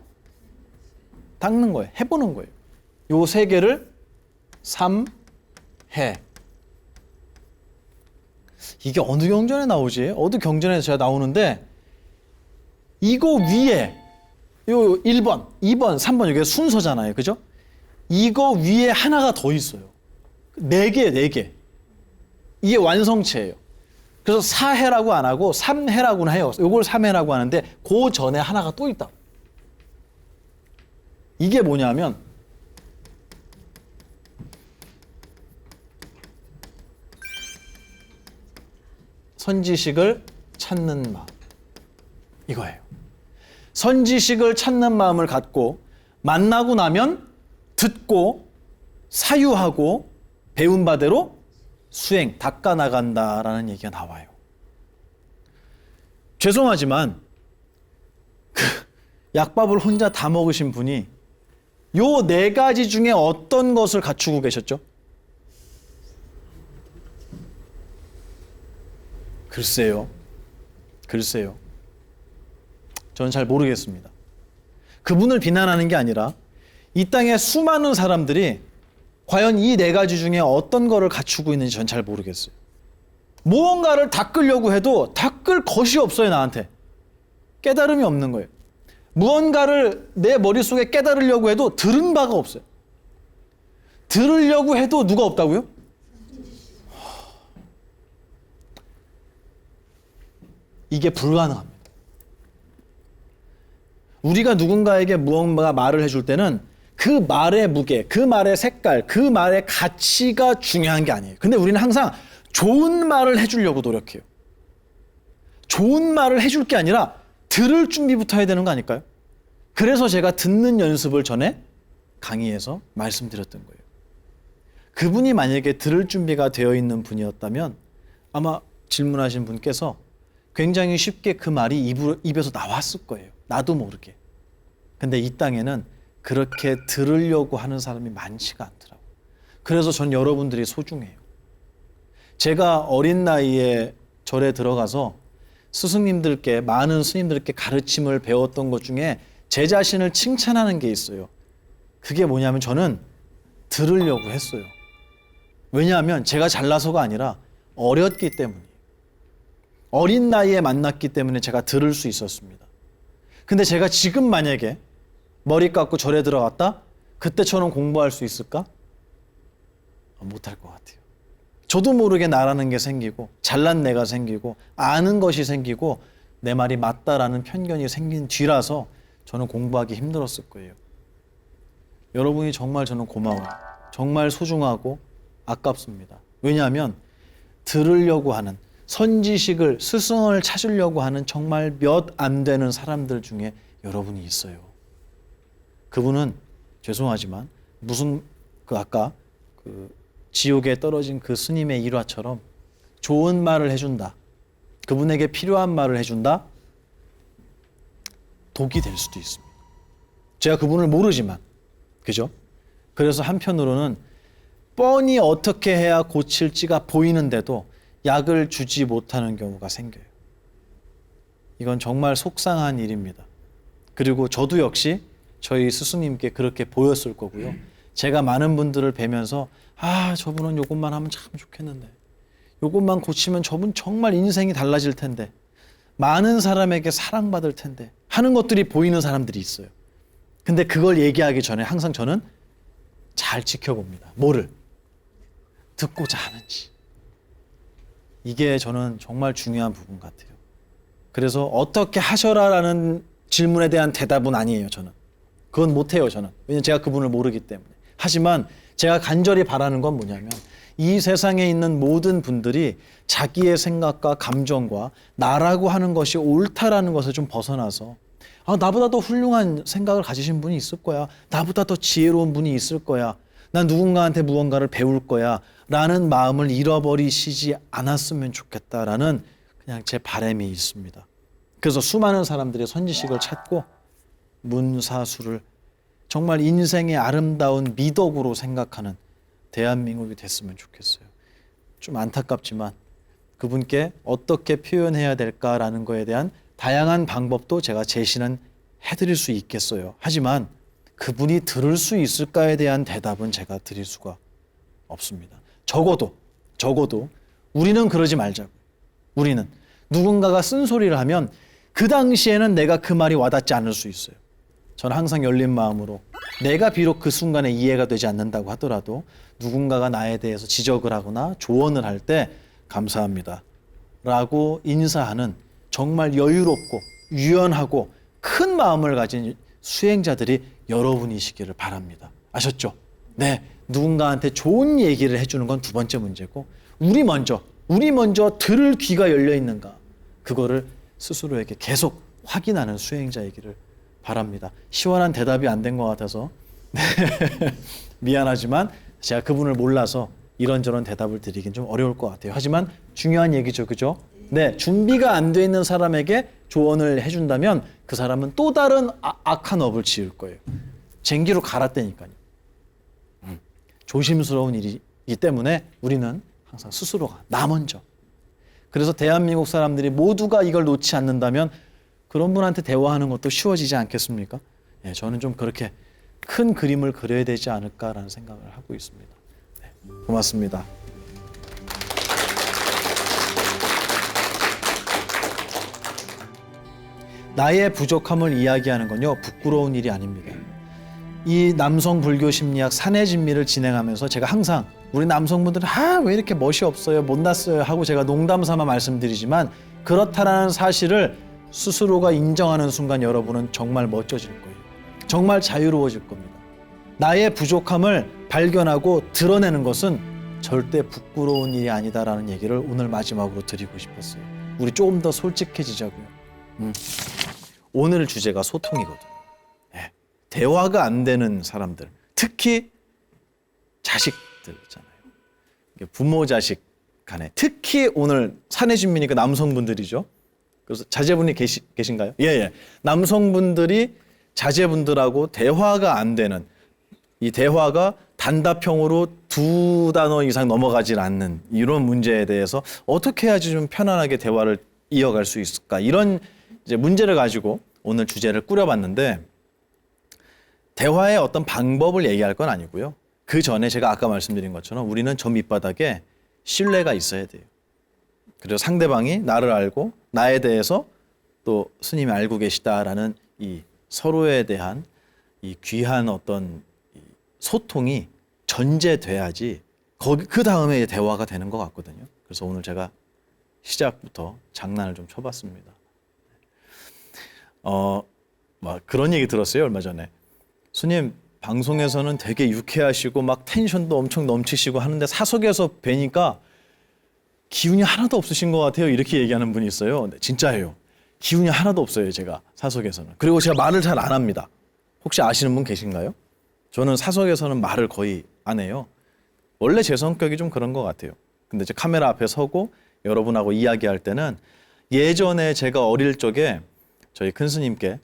닦는 거예요. 해보는 거예요. 요 3개를 3해. 이게 어느 경전에 나오지? 어느 경전에 제가 나오는데, 이거 위에 요 1번, 2번, 3번 이게 순서잖아요. 그죠? 이거 위에 하나가 더 있어요. 4개, 4개. 이게 완성체예요. 그래서 4해라고 안 하고 3해라고는 해요. 이걸 3해라고 하는데 그 전에 하나가 또 있다. 이게 뭐냐면 선지식을 찾는 마음. 이거예요. 선지식을 찾는 마음을 갖고 만나고 나면 듣고 사유하고 배운 바대로 수행, 닦아나간다라는 얘기가 나와요. 죄송하지만 그 약밥을 혼자 다 먹으신 분이 요 4가지 중에 어떤 것을 갖추고 계셨죠? 글쎄요. 저는 잘 모르겠습니다. 그분을 비난하는 게 아니라 이 땅에 수많은 사람들이 과연 이 4가지 중에 어떤 거를 갖추고 있는지 전 잘 모르겠어요. 무언가를 닦으려고 해도 닦을 것이 없어요, 나한테. 깨달음이 없는 거예요. 무언가를 내 머릿속에 깨달으려고 해도 들은 바가 없어요. 들으려고 해도 누가 없다고요? 이게 불가능합니다. 우리가 누군가에게 무언가 말을 해줄 때는 그 말의 무게, 그 말의 색깔, 그 말의 가치가 중요한 게 아니에요. 근데 우리는 항상 좋은 말을 해주려고 노력해요. 좋은 말을 해줄 게 아니라 들을 준비부터 해야 되는 거 아닐까요? 그래서 제가 듣는 연습을 전에 강의에서 말씀드렸던 거예요. 그분이 만약에 들을 준비가 되어 있는 분이었다면 아마 질문하신 분께서 굉장히 쉽게 그 말이 입에서 나왔을 거예요. 나도 모르게. 근데 이 땅에는 그렇게 들으려고 하는 사람이 많지가 않더라고요. 그래서 전 여러분들이 소중해요. 제가 어린 나이에 절에 들어가서 스승님들께, 많은 스님들께 가르침을 배웠던 것 중에 제 자신을 칭찬하는 게 있어요. 그게 뭐냐면 저는 들으려고 했어요. 왜냐하면 제가 잘나서가 아니라 어렸기 때문이에요. 어린 나이에 만났기 때문에 제가 들을 수 있었습니다. 근데 제가 지금 만약에 머리 깎고 절에 들어갔다? 그때처럼 공부할 수 있을까? 못할 것 같아요. 저도 모르게 나라는 게 생기고 잘난 내가 생기고 아는 것이 생기고 내 말이 맞다라는 편견이 생긴 뒤라서 저는 공부하기 힘들었을 거예요. 여러분이 정말 저는 고마워요. 정말 소중하고 아깝습니다. 왜냐하면 들으려고 하는, 선지식을, 스승을 찾으려고 하는 정말 몇 안 되는 사람들 중에 여러분이 있어요. 그분은 죄송하지만 무슨 아까 지옥에 떨어진 그 스님의 일화처럼 좋은 말을 해준다, 그분에게 필요한 말을 해준다, 독이 될 수도 있습니다. 제가 그분을 모르지만, 그죠? 그래서 한편으로는 뻔히 어떻게 해야 고칠지가 보이는데도 약을 주지 못하는 경우가 생겨요. 이건 정말 속상한 일입니다. 그리고 저도 역시 저희 스승님께 그렇게 보였을 거고요. 제가 많은 분들을 뵈면서 저분은 요것만 하면 참 좋겠는데, 요것만 고치면 저분 정말 인생이 달라질 텐데, 많은 사람에게 사랑받을 텐데 하는 것들이 보이는 사람들이 있어요. 근데 그걸 얘기하기 전에 항상 저는 잘 지켜봅니다. 뭐를? 듣고자 하는지. 이게 저는 정말 중요한 부분 같아요. 그래서 어떻게 하셔라라는 질문에 대한 대답은 아니에요, 저는. 그건 못해요, 저는. 왜냐면 제가 그분을 모르기 때문에. 하지만 제가 간절히 바라는 건 뭐냐면 이 세상에 있는 모든 분들이 자기의 생각과 감정과 나라고 하는 것이 옳다라는 것을 좀 벗어나서 나보다 더 훌륭한 생각을 가지신 분이 있을 거야. 나보다 더 지혜로운 분이 있을 거야. 난 누군가한테 무언가를 배울 거야. 라는 마음을 잃어버리시지 않았으면 좋겠다라는 그냥 제 바람이 있습니다. 그래서 수많은 사람들이 선지식을 찾고 문사수를 정말 인생의 아름다운 미덕으로 생각하는 대한민국이 됐으면 좋겠어요. 좀 안타깝지만 그분께 어떻게 표현해야 될까라는 거에 대한 다양한 방법도 제가 제시는 해드릴 수 있겠어요. 하지만 그분이 들을 수 있을까에 대한 대답은 제가 드릴 수가 없습니다. 적어도 우리는 그러지 말자고. 우리는 누군가가 쓴소리를 하면 그 당시에는 내가 그 말이 와닿지 않을 수 있어요. 저는 항상 열린 마음으로 내가 비록 그 순간에 이해가 되지 않는다고 하더라도 누군가가 나에 대해서 지적을 하거나 조언을 할 때 감사합니다 라고 인사하는 정말 여유롭고 유연하고 큰 마음을 가진 수행자들이 여러분이시기를 바랍니다. 아셨죠? 네, 누군가한테 좋은 얘기를 해주는 건 두 번째 문제고 우리 먼저 들을 귀가 열려 있는가, 그거를 스스로에게 계속 확인하는 수행자이기를 바랍니다. 시원한 대답이 안 된 것 같아서 미안하지만 제가 그분을 몰라서 이런저런 대답을 드리긴 좀 어려울 것 같아요. 하지만 중요한 얘기죠, 그죠? 네, 준비가 안 돼 있는 사람에게 조언을 해준다면 그 사람은 또 다른 악한 업을 지을 거예요. 쟁기로 갈았다니까요. 조심스러운 일이기 때문에 우리는 항상 스스로가 나 먼저. 그래서 대한민국 사람들이 모두가 이걸 놓지 않는다면 그런 분한테 대화하는 것도 쉬워지지 않겠습니까? 네, 저는 좀 그렇게 큰 그림을 그려야 되지 않을까라는 생각을 하고 있습니다. 네, 고맙습니다. 나의 부족함을 이야기하는 건요, 부끄러운 일이 아닙니다. 이 남성 불교 심리학 사내 진미를 진행하면서 제가 항상 우리 남성분들은 왜 이렇게 멋이 없어요, 못났어요 하고 제가 농담 삼아 말씀드리지만 그렇다라는 사실을 스스로가 인정하는 순간 여러분은 정말 멋져질 거예요. 정말 자유로워질 겁니다. 나의 부족함을 발견하고 드러내는 것은 절대 부끄러운 일이 아니다라는 얘기를 오늘 마지막으로 드리고 싶었어요. 우리 조금 더 솔직해지자고요. 오늘 주제가 소통이거든요. 예. 대화가 안 되는 사람들, 특히 자식들 있잖아요. 이게 부모 자식 간에, 특히 오늘 사내진미니까 남성분들이죠. 그래서 자제분이 계신가요? 예. 남성분들이 자제분들하고 대화가 안 되는, 이 대화가 단답형으로 2단어 이상 넘어가질 않는 이런 문제에 대해서 어떻게 해야지 좀 편안하게 대화를 이어갈 수 있을까, 이런 이제 문제를 가지고 오늘 주제를 꾸려봤는데, 대화의 어떤 방법을 얘기할 건 아니고요. 그 전에 제가 아까 말씀드린 것처럼 우리는 저 밑바닥에 신뢰가 있어야 돼요. 그리고 상대방이 나를 알고 나에 대해서 또 스님이 알고 계시다라는 이 서로에 대한 이 귀한 어떤 소통이 전제돼야지 그 다음에 대화가 되는 것 같거든요. 그래서 오늘 제가 시작부터 장난을 좀 쳐봤습니다. 막 그런 얘기 들었어요, 얼마 전에. 스님, 방송에서는 되게 유쾌하시고 막 텐션도 엄청 넘치시고 하는데 사석에서 뵈니까 기운이 하나도 없으신 것 같아요, 이렇게 얘기하는 분이 있어요. 네, 진짜예요. 기운이 하나도 없어요, 제가 사석에서는. 그리고 제가 말을 잘 안 합니다. 혹시 아시는 분 계신가요? 저는 사석에서는 말을 거의 안 해요. 원래 제 성격이 좀 그런 것 같아요. 근데 이제 카메라 앞에 서고 여러분하고 이야기할 때는, 예전에 제가 어릴 적에 저희 큰 스님께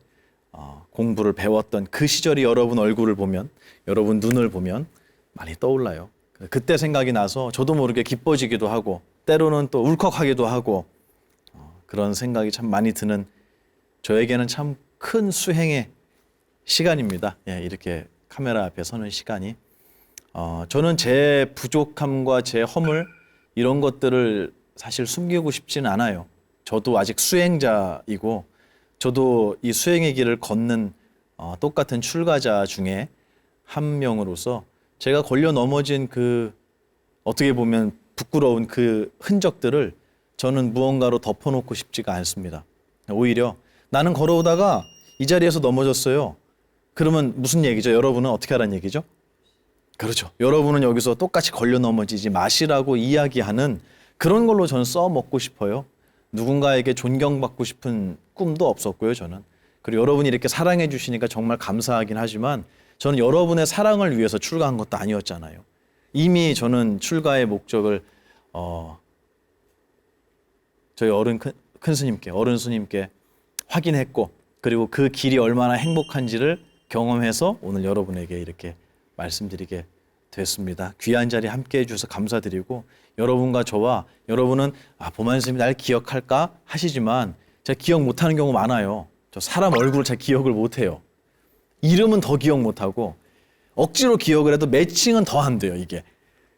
공부를 배웠던 그 시절이 여러분 얼굴을 보면, 여러분 눈을 보면 많이 떠올라요. 그때 생각이 나서 저도 모르게 기뻐지기도 하고 때로는 또 울컥하기도 하고 그런 생각이 참 많이 드는, 저에게는 참 큰 수행의 시간입니다. 예, 이렇게 카메라 앞에 서는 시간이. 저는 제 부족함과 제 허물, 이런 것들을 사실 숨기고 싶지는 않아요. 저도 아직 수행자이고, 저도 이 수행의 길을 걷는 똑같은 출가자 중에 한 명으로서 제가 걸려 넘어진 그 어떻게 보면 부끄러운 그 흔적들을 저는 무언가로 덮어놓고 싶지가 않습니다. 오히려 나는 걸어오다가 이 자리에서 넘어졌어요. 그러면 무슨 얘기죠? 여러분은 어떻게 하라는 얘기죠? 그렇죠. 여러분은 여기서 똑같이 걸려 넘어지지 마시라고 이야기하는 그런 걸로 저는 써먹고 싶어요. 누군가에게 존경받고 싶은 꿈도 없었고요, 저는. 그리고 여러분이 이렇게 사랑해 주시니까 정말 감사하긴 하지만 저는 여러분의 사랑을 위해서 출가한 것도 아니었잖아요. 이미 저는 출가의 목적을 저희 큰 스님께, 어른 스님께 확인했고, 그리고 그 길이 얼마나 행복한지를 경험해서 오늘 여러분에게 이렇게 말씀드리게 됐습니다. 귀한 자리 함께 해주셔서 감사드리고, 여러분과 저와, 여러분은 보만 스님이 날 기억할까 하시지만 제가 기억 못하는 경우 많아요. 저 사람 얼굴을 잘 기억을 못해요. 이름은 더 기억 못하고 억지로 기억을 해도 매칭은 더 안 돼요, 이게.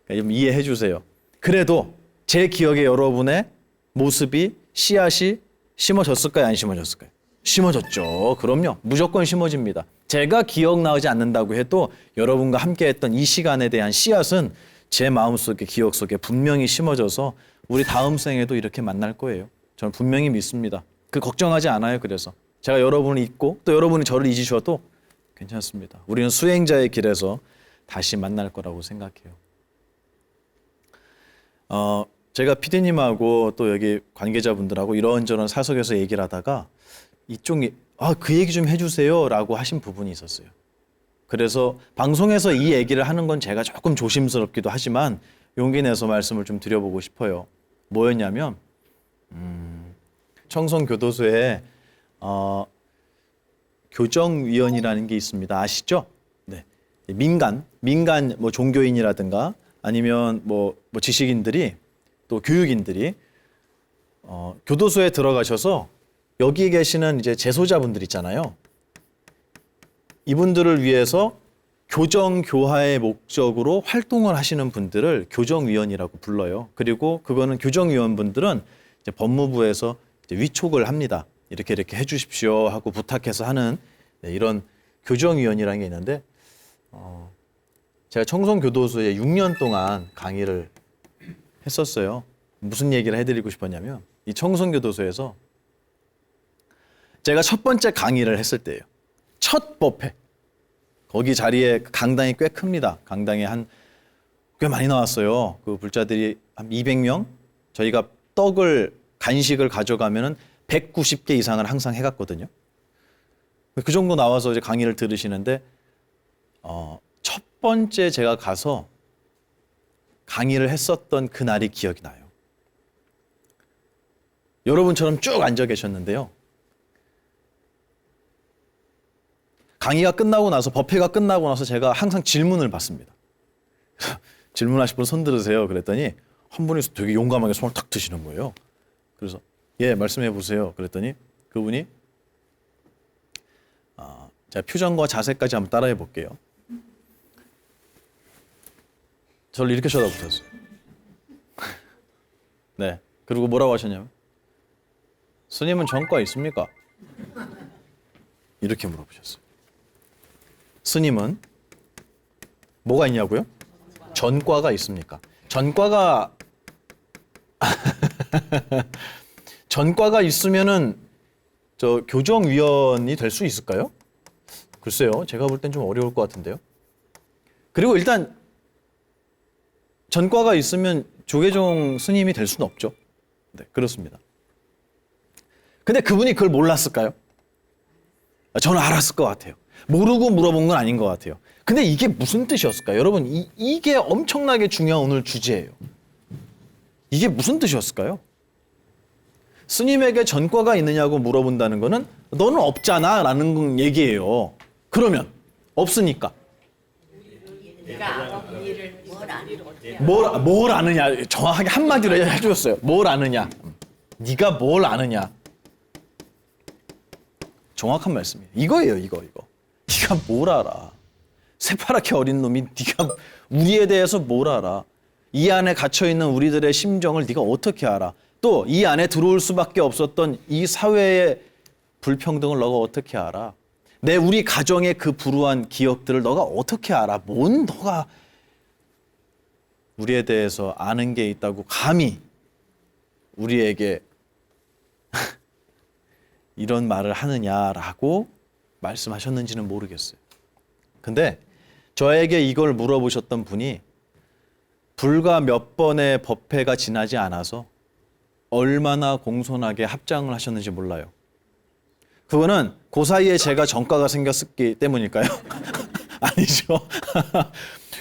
그러니까 좀 이해해 주세요. 그래도 제 기억에 여러분의 모습이, 씨앗이 심어졌을까요, 안 심어졌을까요? 심어졌죠. 그럼요. 무조건 심어집니다. 제가 기억나지 않는다고 해도 여러분과 함께했던 이 시간에 대한 씨앗은 제 마음속에, 기억 속에 분명히 심어져서 우리 다음 생에도 이렇게 만날 거예요. 저는 분명히 믿습니다. 그 걱정하지 않아요. 그래서 제가 여러분을 잊고 또 여러분이 저를 잊으셔도 괜찮습니다. 우리는 수행자의 길에서 다시 만날 거라고 생각해요. 제가 PD님하고 또 여기 관계자분들하고 이런저런 사석에서 얘기를 하다가 이쪽이 그 얘기 좀 해주세요 라고 하신 부분이 있었어요. 그래서 방송에서 이 얘기를 하는 건 제가 조금 조심스럽기도 하지만 용기 내서 말씀을 좀 드려보고 싶어요. 뭐였냐면 청송교도소에 교정위원이라는 게 있습니다. 아시죠? 네. 민간 뭐 종교인이라든가 아니면 뭐 지식인들이 또 교육인들이 교도소에 들어가셔서 여기 계시는 이제 재소자분들 있잖아요. 이분들을 위해서 교정 교화의 목적으로 활동을 하시는 분들을 교정위원이라고 불러요. 그리고 그거는 교정위원분들은 이제 법무부에서 이제 위촉을 합니다. 이렇게 해주십시오 하고 부탁해서 하는 이런 교정위원이라는 게 있는데, 제가 청송교도소에 6년 동안 강의를 했었어요. 무슨 얘기를 해드리고 싶었냐면, 이 청송교도소에서 제가 첫 번째 강의를 했을 때예요. 첫 법회. 거기 자리에 강당이 꽤 큽니다. 강당에 꽤 많이 나왔어요. 그 불자들이 한 200명. 저희가 간식을 가져가면은 190개 이상을 항상 해갔거든요. 그 정도 나와서 이제 강의를 들으시는데 첫 번째 제가 가서 강의를 했었던 그 날이 기억이 나요. 여러분처럼 쭉 앉아 계셨는데요. 강의가 끝나고 나서 법회가 끝나고 나서 제가 항상 질문을 받습니다. 질문하실 분 손 들으세요. 그랬더니 한 분이 되게 용감하게 손을 탁 드시는 거예요. 그래서 예, 말씀해 보세요. 그랬더니 그분이 제가 표정과 자세까지 한번 따라해 볼게요. 저를 이렇게 쳐다보셨어요. 네. 그리고 뭐라고 하셨냐면 스님은 전과 있습니까? 이렇게 물어보셨어요. 스님은 뭐가 있냐고요? 전과가 있습니까? 전과가 전과가 있으면은 저 교정위원이 될 수 있을까요? 글쎄요. 제가 볼 땐 좀 어려울 것 같은데요. 그리고 일단 전과가 있으면 조계종 스님이 될 수는 없죠. 네, 그렇습니다. 근데 그분이 그걸 몰랐을까요? 저는 알았을 것 같아요. 모르고 물어본 건 아닌 것 같아요. 근데 이게 무슨 뜻이었을까요? 여러분, 이게 엄청나게 중요한 오늘 주제예요. 이게 무슨 뜻이었을까요? 스님에게 전과가 있느냐고 물어본다는 거는 너는 없잖아 라는 얘기예요. 그러면 없으니까 뭘 아느냐, 정확하게 한마디로 해주셨어요. 뭘 아느냐, 네가 뭘 아느냐. 정확한 말씀이에요. 이거예요. 이거 네가 뭘 알아. 새파랗게 어린 놈이 네가 우리에 대해서 뭘 알아. 이 안에 갇혀있는 우리들의 심정을 네가 어떻게 알아. 또 이 안에 들어올 수밖에 없었던 이 사회의 불평등을 너가 어떻게 알아. 우리 가정의 그 불우한 기억들을 너가 어떻게 알아. 뭔 너가 우리에 대해서 아는 게 있다고 감히 우리에게 이런 말을 하느냐라고 말씀하셨는지는 모르겠어요. 근데 저에게 이걸 물어보셨던 분이 불과 몇 번의 법회가 지나지 않아서 얼마나 공손하게 합장을 하셨는지 몰라요. 그거는 그 사이에 제가 전과가 생겼기 때문일까요? 아니죠.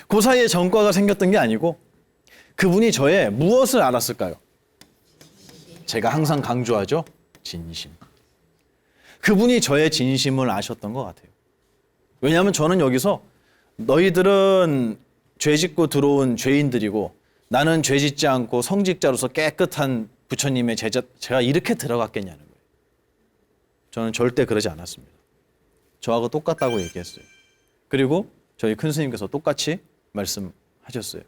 그 사이에 전과가 생겼던 게 아니고 그분이 저의 무엇을 알았을까요? 제가 항상 강조하죠. 진심. 그분이 저의 진심을 아셨던 것 같아요. 왜냐하면 저는 여기서 너희들은 죄 짓고 들어온 죄인들이고 나는 죄 짓지 않고 성직자로서 깨끗한 부처님의 제가 이렇게 들어갔겠냐는 거예요. 저는 절대 그러지 않았습니다. 저하고 똑같다고 얘기했어요. 그리고 저희 큰 스님께서 똑같이 말씀하셨어요.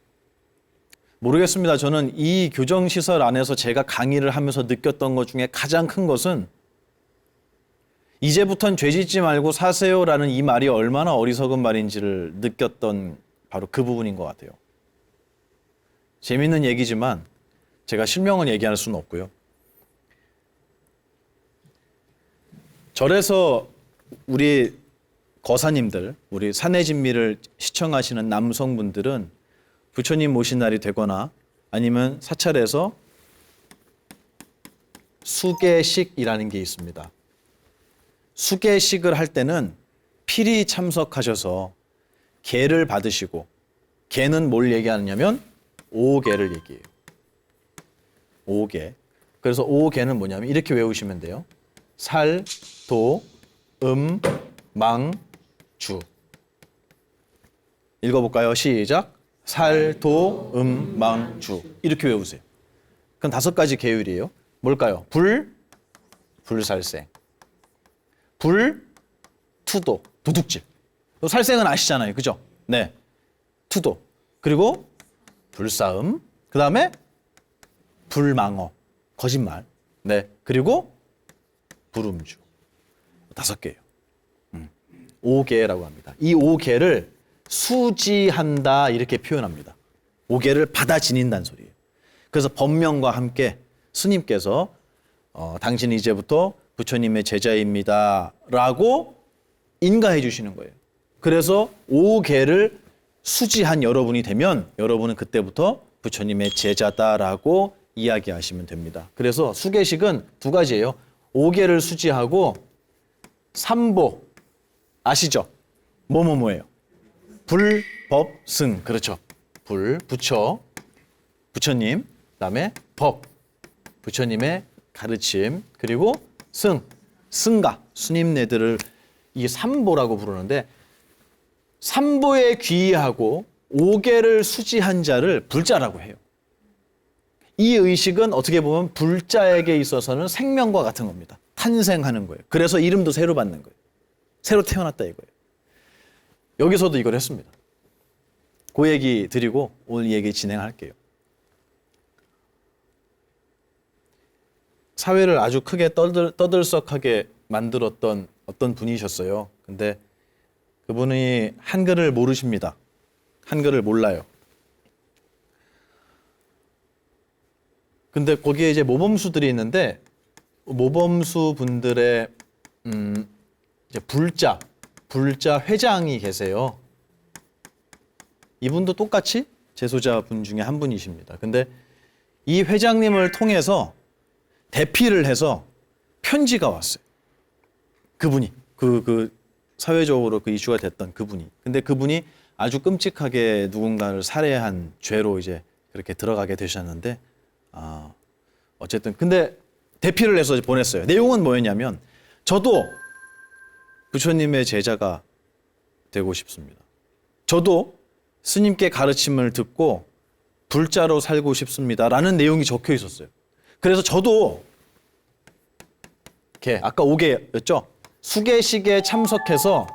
모르겠습니다. 저는 이 교정시설 안에서 제가 강의를 하면서 느꼈던 것 중에 가장 큰 것은 이제부턴 죄 짓지 말고 사세요라는 이 말이 얼마나 어리석은 말인지를 느꼈던 바로 그 부분인 것 같아요. 재밌는 얘기지만 제가 실명을 얘기할 수는 없고요. 절에서 우리 거사님들, 우리 산해진미를 시청하시는 남성분들은 부처님 모신 날이 되거나 아니면 사찰에서 수계식이라는 게 있습니다. 수계식을 할 때는 필히 참석하셔서 계를 받으시고, 계는 뭘 얘기하느냐면 5계를 얘기해요. 5계. 그래서 5계는 뭐냐면 이렇게 외우시면 돼요. 살, 도, 망, 주. 읽어볼까요? 시작. 살, 도, 망, 주. 이렇게 외우세요. 그럼 5가지 계율이에요. 뭘까요? 불살생. 투도, 도둑질. 살생은 아시잖아요. 그죠? 네. 투도. 그리고 불싸움. 그 다음에 불망어. 거짓말. 네. 그리고 불음주. 5개예요. 5계라고 합니다. 이 5계를 수지한다 이렇게 표현합니다. 5계를 받아 지닌다는 소리예요. 그래서 법명과 함께 스님께서 당신은 이제부터 부처님의 제자입니다 라고 인가해 주시는 거예요. 그래서 5개를 수지한 여러분이 되면 여러분은 그때부터 부처님의 제자다라고 이야기하시면 됩니다. 그래서 수계식은 두 가지예요. 5개를 수지하고 삼보 아시죠? 뭐뭐뭐예요. 불, 법, 승. 그렇죠. 불, 부처, 부처님. 그다음에 법, 부처님의 가르침. 그리고 승, 승가, 스님네들을 이 삼보라고 부르는데 삼보에 귀의하고 5개를 수지한 자를 불자라고 해요. 이 의식은 어떻게 보면 불자에게 있어서는 생명과 같은 겁니다. 탄생하는 거예요. 그래서 이름도 새로 받는 거예요. 새로 태어났다 이거예요. 여기서도 이걸 했습니다. 그 얘기 드리고 오늘 얘기 진행할게요. 사회를 아주 크게 떠들썩하게 만들었던 어떤 분이셨어요. 근데 그분이 한글을 모르십니다. 한글을 몰라요. 근데 거기에 이제 모범수들이 있는데 모범수 분들의 이제 불자 회장이 계세요. 이분도 똑같이 재소자 분 중에 한 분이십니다. 근데 이 회장님을 통해서 대피를 해서 편지가 왔어요. 그분이 그 사회적으로 그 이슈가 됐던 그분이. 근데 그분이 아주 끔찍하게 누군가를 살해한 죄로 이제 그렇게 들어가게 되셨는데 어쨌든 근데 대피를 해서 보냈어요. 내용은 뭐였냐면 저도 부처님의 제자가 되고 싶습니다. 저도 스님께 가르침을 듣고 불자로 살고 싶습니다라는 내용이 적혀 있었어요. 그래서 저도 이렇게 아까 5개였죠? 수계식에 참석해서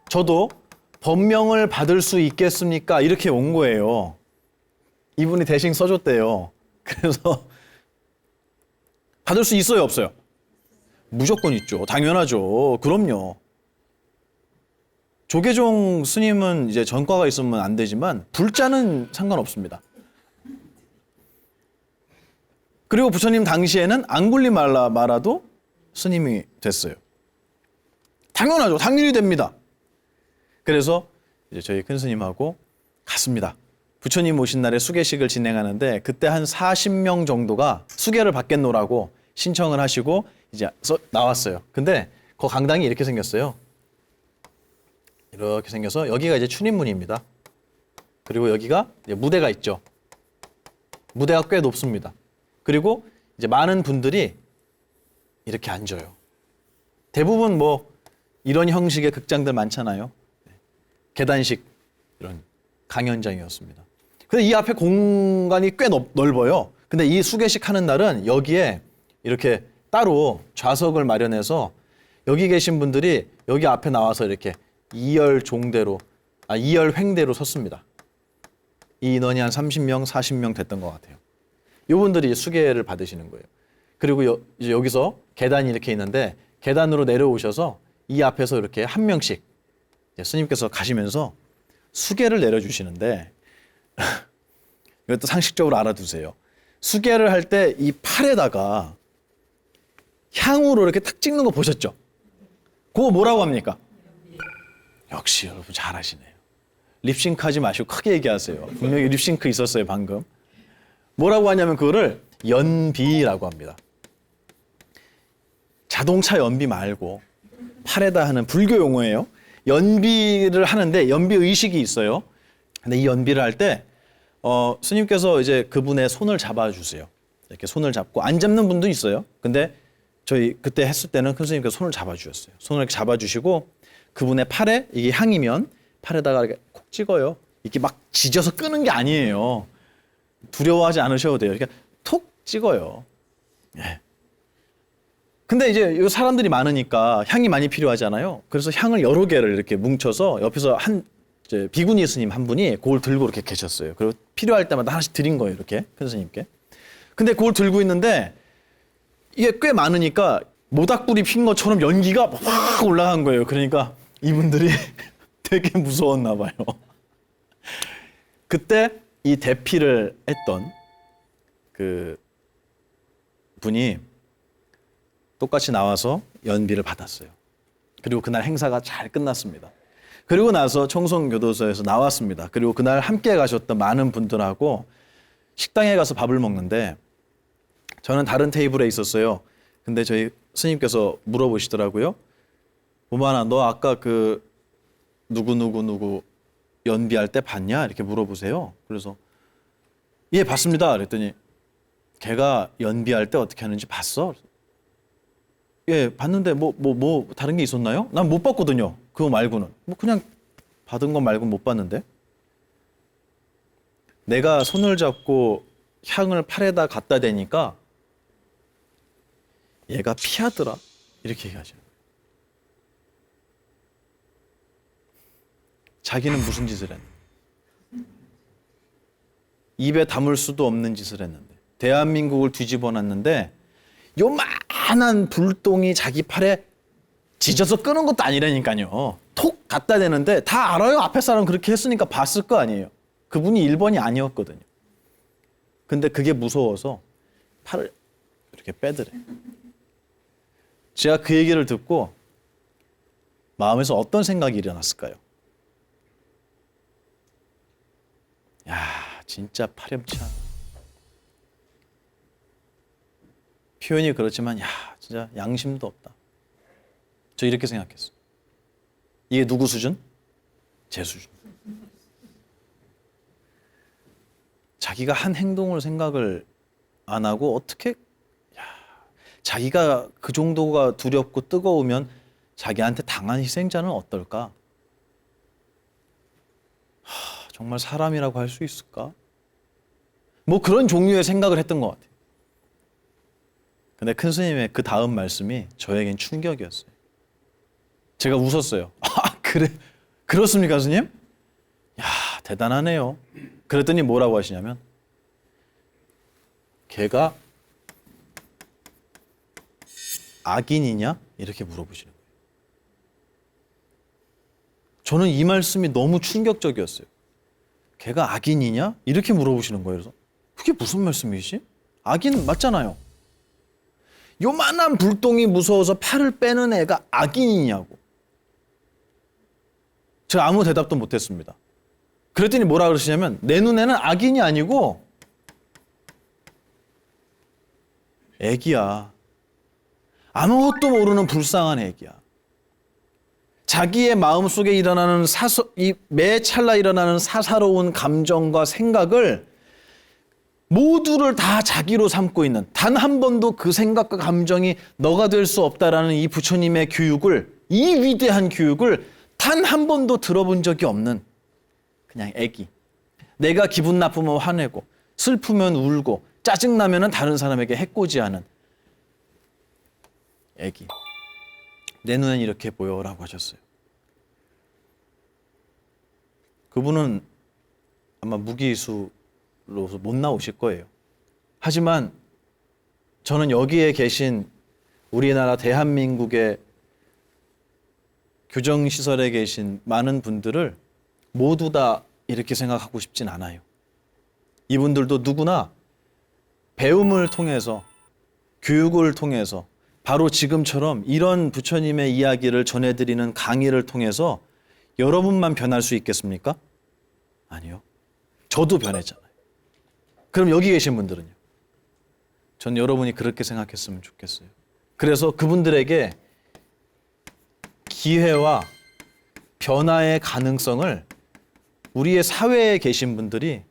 저도 법명을 받을 수 있겠습니까? 이렇게 온 거예요. 이분이 대신 써줬대요. 그래서 받을 수 있어요, 없어요? 무조건 있죠. 당연하죠. 그럼요. 조계종 스님은 이제 전과가 있으면 안 되지만 불자는 상관없습니다. 그리고 부처님 당시에는 앙굴리말라도 스님이 됐어요. 당연하죠. 당연히 됩니다. 그래서 이제 저희 큰 스님하고 갔습니다. 부처님 오신 날에 수계식을 진행하는데 그때 한 40명 정도가 수계를 받겠노라고 신청을 하시고 이제 나왔어요. 근데 그 강당이 이렇게 생겼어요. 이렇게 생겨서 여기가 이제 출입문입니다. 그리고 여기가 이제 무대가 있죠. 무대가 꽤 높습니다. 그리고 이제 많은 분들이 이렇게 앉아요. 대부분 뭐 이런 형식의 극장들 많잖아요. 계단식 이런 강연장이었습니다. 근데 이 앞에 공간이 꽤 넓어요. 근데 이 수계식 하는 날은 여기에 이렇게 따로 좌석을 마련해서 여기 계신 분들이 여기 앞에 나와서 이렇게 2열 횡대로 섰습니다. 이 인원이 한 30명, 40명 됐던 것 같아요. 이분들이 수계를 받으시는 거예요. 그리고 이제 여기서 계단이 이렇게 있는데 계단으로 내려오셔서 이 앞에서 이렇게 한 명씩 스님께서 가시면서 수계를 내려주시는데 이것도 상식적으로 알아두세요. 수계를 할 때 이 팔에다가 향으로 이렇게 탁 찍는 거 보셨죠? 그거 뭐라고 합니까? 역시 여러분 잘하시네요. 립싱크하지 마시고 크게 얘기하세요. 분명히 립싱크 있었어요 방금. 뭐라고 하냐면 그거를 연비라고 합니다. 자동차 연비 말고 팔에다 하는 불교 용어예요. 연비를 하는데 연비 의식이 있어요. 근데 이 연비를 할 때 스님께서 이제 그분의 손을 잡아주세요. 이렇게 손을 잡고 안 잡는 분도 있어요. 근데 저희 그때 했을 때는 큰 스님께서 손을 잡아주셨어요. 손을 이렇게 잡아주시고 그분의 팔에 이게 향이면 팔에다가 이렇게 콕 찍어요. 이렇게 막 지져서 끄는 게 아니에요. 두려워하지 않으셔도 돼요. 이렇게 톡 찍어요. 예. 근데 이제 이 사람들이 많으니까 향이 많이 필요하잖아요. 그래서 향을 여러 개를 이렇게 뭉쳐서 옆에서 이제 비구니 스님 한 분이 그걸 들고 이렇게 계셨어요. 그리고 필요할 때마다 하나씩 드린 거예요. 이렇게 큰 스님께. 근데 그걸 들고 있는데 이게 꽤 많으니까 모닥불이 핀 것처럼 연기가 확 올라간 거예요. 그러니까 이분들이 되게 무서웠나 봐요. 그때 이 대피를 했던 그 분이 똑같이 나와서 연비를 받았어요. 그리고 그날 행사가 잘 끝났습니다. 그리고 나서 청송교도소에서 나왔습니다. 그리고 그날 함께 가셨던 많은 분들하고 식당에 가서 밥을 먹는데 저는 다른 테이블에 있었어요. 근데 저희 스님께서 물어보시더라고요. 오만아, 너 아까 그 누구 연비할 때 봤냐? 이렇게 물어보세요. 그래서 예, 봤습니다. 그랬더니 걔가 연비할 때 어떻게 하는지 봤어? 예, 봤는데 뭐 다른 게 있었나요? 난 못 봤거든요. 그거 말고는. 뭐 그냥 받은 거 말고 못 봤는데. 내가 손을 잡고 향을 팔에다 갖다 대니까 얘가 피하더라. 이렇게 얘기하죠. 자기는 무슨 짓을 했는데. 입에 담을 수도 없는 짓을 했는데. 대한민국을 뒤집어 놨는데 요만한 불똥이 자기 팔에 지져서 끄는 것도 아니라니까요. 톡 갖다 대는데 다 알아요. 앞에 사람 그렇게 했으니까 봤을 거 아니에요. 그분이 1번이 아니었거든요. 근데 그게 무서워서 팔을 이렇게 빼더래. 제가 그 얘기를 듣고 마음에서 어떤 생각이 일어났을까요? 야, 진짜 파렴치하다. 표현이 그렇지만 야, 진짜 양심도 없다. 저 이렇게 생각했어요. 이게 누구 수준? 제 수준. 자기가 한 행동을 생각을 안 하고 어떻게 자기가 그 정도가 두렵고 뜨거우면 자기한테 당한 희생자는 어떨까? 정말 사람이라고 할 수 있을까? 뭐 그런 종류의 생각을 했던 것 같아요. 근데 큰 스님의 그 다음 말씀이 저에겐 충격이었어요. 제가 웃었어요. 아, 그래? 그렇습니까, 스님? 야, 대단하네요. 그랬더니 뭐라고 하시냐면 걔가 악인이냐? 이렇게 물어보시는 거예요. 저는 이 말씀이 너무 충격적이었어요. 걔가 악인이냐? 이렇게 물어보시는 거예요. 그래서 그게 무슨 말씀이지? 악인 맞잖아요. 요만한 불똥이 무서워서 팔을 빼는 애가 악인이냐고. 제가 아무 대답도 못했습니다. 그랬더니 뭐라 그러시냐면 내 눈에는 악인이 아니고 애기야. 아무것도 모르는 불쌍한 애기야. 자기의 마음속에 일어나는 매 찰나 일어나는 사사로운 감정과 생각을 모두를 다 자기로 삼고 있는, 단 한 번도 그 생각과 감정이 너가 될 수 없다라는 이 부처님의 교육을, 이 위대한 교육을 단 한 번도 들어본 적이 없는 그냥 애기. 내가 기분 나쁘면 화내고 슬프면 울고 짜증나면 다른 사람에게 해코지하는 애기. 내 눈엔 이렇게 보여라고 하셨어요. 그분은 아마 무기수로서 못 나오실 거예요. 하지만 저는 여기에 계신 우리나라 대한민국의 교정시설에 계신 많은 분들을 모두 다 이렇게 생각하고 싶진 않아요. 이분들도 누구나 배움을 통해서, 교육을 통해서, 바로 지금처럼 이런 부처님의 이야기를 전해드리는 강의를 통해서 여러분만 변할 수 있겠습니까? 아니요. 저도 변했잖아요. 그럼 여기 계신 분들은요? 전 여러분이 그렇게 생각했으면 좋겠어요. 그래서 그분들에게 기회와 변화의 가능성을 우리의 사회에 계신 분들이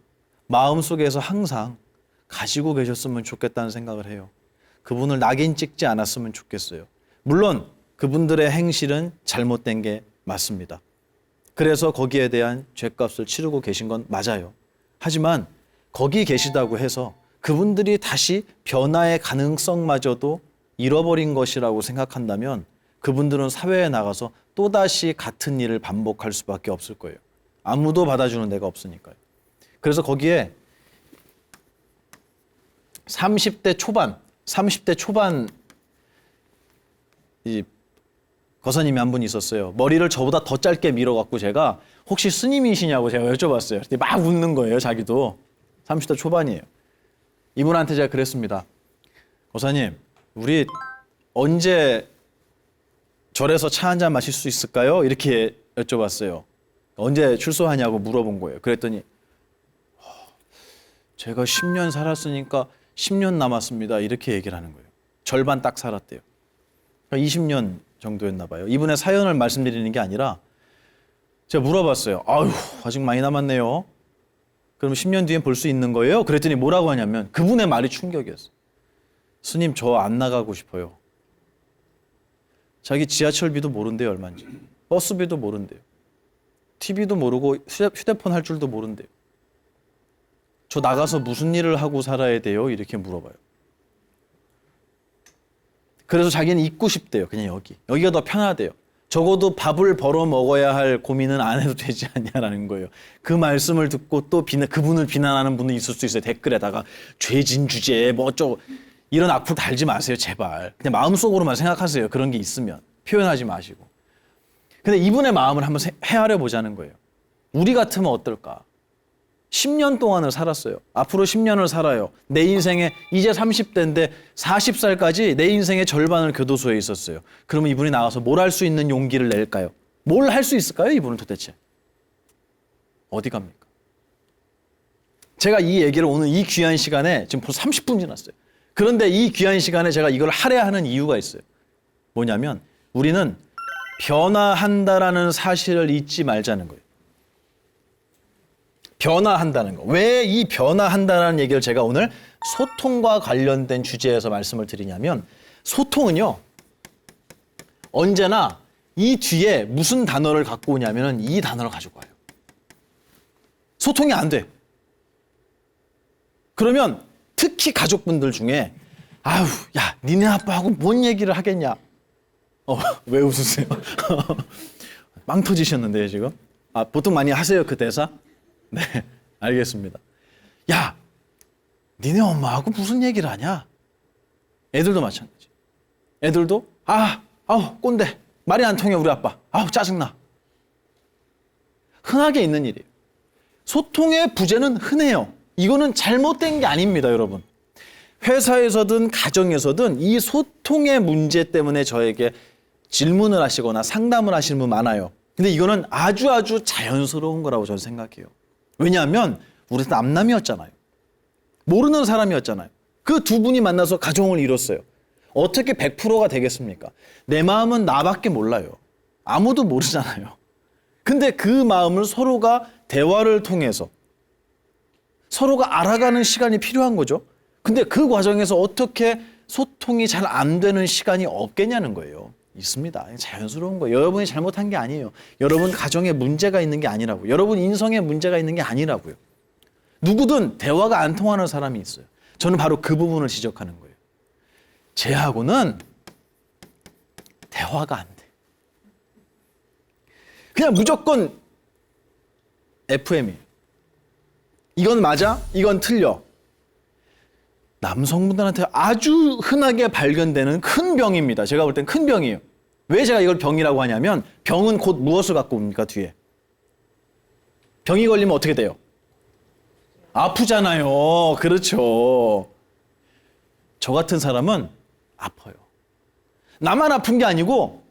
마음속에서 항상 가지고 계셨으면 좋겠다는 생각을 해요. 그분을 낙인 찍지 않았으면 좋겠어요. 물론 그분들의 행실은 잘못된 게 맞습니다. 그래서 거기에 대한 죗값을 치르고 계신 건 맞아요. 하지만 거기 계시다고 해서 그분들이 다시 변화의 가능성마저도 잃어버린 것이라고 생각한다면 그분들은 사회에 나가서 또다시 같은 일을 반복할 수밖에 없을 거예요. 아무도 받아주는 데가 없으니까요. 그래서 거기에 30대 초반 이 거사님이 한 분 있었어요. 머리를 저보다 더 짧게 밀어갖고 제가 혹시 스님이시냐고 제가 여쭤봤어요. 그때 막 웃는 거예요. 자기도 30대 초반이에요. 이분한테 제가 그랬습니다. 거사님, 우리 언제 절에서 차 한 잔 마실 수 있을까요? 이렇게 여쭤봤어요. 언제 출소하냐고 물어본 거예요. 그랬더니 제가 10년 살았으니까 10년 남았습니다. 이렇게 얘기를 하는 거예요. 절반 딱 살았대요. 20년 정도였나 봐요. 이분의 사연을 말씀드리는 게 아니라 제가 물어봤어요. 아유, 아직 많이 남았네요. 그럼 10년 뒤엔 볼 수 있는 거예요? 그랬더니 뭐라고 하냐면 그분의 말이 충격이었어요. 스님, 저 안 나가고 싶어요. 자기 지하철비도 모른대요, 얼마인지. 버스비도 모른대요. TV도 모르고 휴대폰 할 줄도 모른대요. 저 나가서 무슨 일을 하고 살아야 돼요? 이렇게 물어봐요. 그래서 자기는 있고 싶대요. 그냥 여기가 더 편하대요. 적어도 밥을 벌어 먹어야 할 고민은 안 해도 되지 않냐라는 거예요. 그 말씀을 듣고 또 그분을 비난하는 분이 있을 수 있어요. 댓글에다가 죄진 주제에 뭐 어쩌고 이런 악플 달지 마세요. 제발. 그냥 마음속으로만 생각하세요. 그런 게 있으면. 표현하지 마시고. 근데 이분의 마음을 한번 헤아려 보자는 거예요. 우리 같으면 어떨까? 10년 동안을 살았어요. 앞으로 10년을 살아요. 내 인생에 이제 30대인데 40살까지 내 인생의 절반을 교도소에 있었어요. 그러면 이분이 나가서 뭘 할 수 있는 용기를 낼까요? 뭘 할 수 있을까요? 이분은 도대체. 어디 갑니까? 제가 이 얘기를 오늘 이 귀한 시간에 지금 벌써 30분 지났어요. 그런데 이 귀한 시간에 제가 이걸 하려 하는 이유가 있어요. 뭐냐면 우리는 변화한다라는 사실을 잊지 말자는 거예요. 변화한다는 거. 왜 이 변화한다라는 얘기를 제가 오늘 소통과 관련된 주제에서 말씀을 드리냐면 소통은요. 언제나 이 뒤에 무슨 단어를 갖고 오냐면은 이 단어를 가지고 와요. 소통이 안 돼. 그러면 특히 가족분들 중에 아유, 야, 니네 아빠하고 뭔 얘기를 하겠냐. 왜 웃으세요? 빵 터지셨는데요, 지금? 보통 많이 하세요, 그 대사? 네, 알겠습니다. 야, 니네 엄마하고 무슨 얘기를 하냐? 애들도 마찬가지. 애들도 아우 꼰대. 말이 안 통해 우리 아빠. 아우 짜증나. 흔하게 있는 일이에요. 소통의 부재는 흔해요. 이거는 잘못된 게 아닙니다, 여러분. 회사에서든 가정에서든 이 소통의 문제 때문에 저에게 질문을 하시거나 상담을 하시는 분 많아요. 근데 이거는 아주 자연스러운 거라고 저는 생각해요. 왜냐하면 우리 남남이었잖아요. 모르는 사람이었잖아요. 그 두 분이 만나서 가정을 이뤘어요. 어떻게 100%가 되겠습니까? 내 마음은 나밖에 몰라요. 아무도 모르잖아요. 근데 그 마음을 서로가 대화를 통해서 서로가 알아가는 시간이 필요한 거죠. 근데 그 과정에서 어떻게 소통이 잘 안 되는 시간이 없겠냐는 거예요. 있습니다. 자연스러운 거예요. 여러분이 잘못한 게 아니에요. 여러분 가정에 문제가 있는 게 아니라고요. 여러분 인성에 문제가 있는 게 아니라고요. 누구든 대화가 안 통하는 사람이 있어요. 저는 바로 그 부분을 지적하는 거예요. 쟤하고는 대화가 안 돼. 그냥 무조건 FM이에요. 이건 맞아? 이건 틀려. 남성분들한테 아주 흔하게 발견되는 큰 병입니다. 제가 볼 땐 큰 병이에요. 왜 제가 이걸 병이라고 하냐면 병은 곧 무엇을 갖고 옵니까? 뒤에. 병이 걸리면 어떻게 돼요? 아프잖아요. 그렇죠. 저 같은 사람은 아파요. 나만 아픈 게 아니고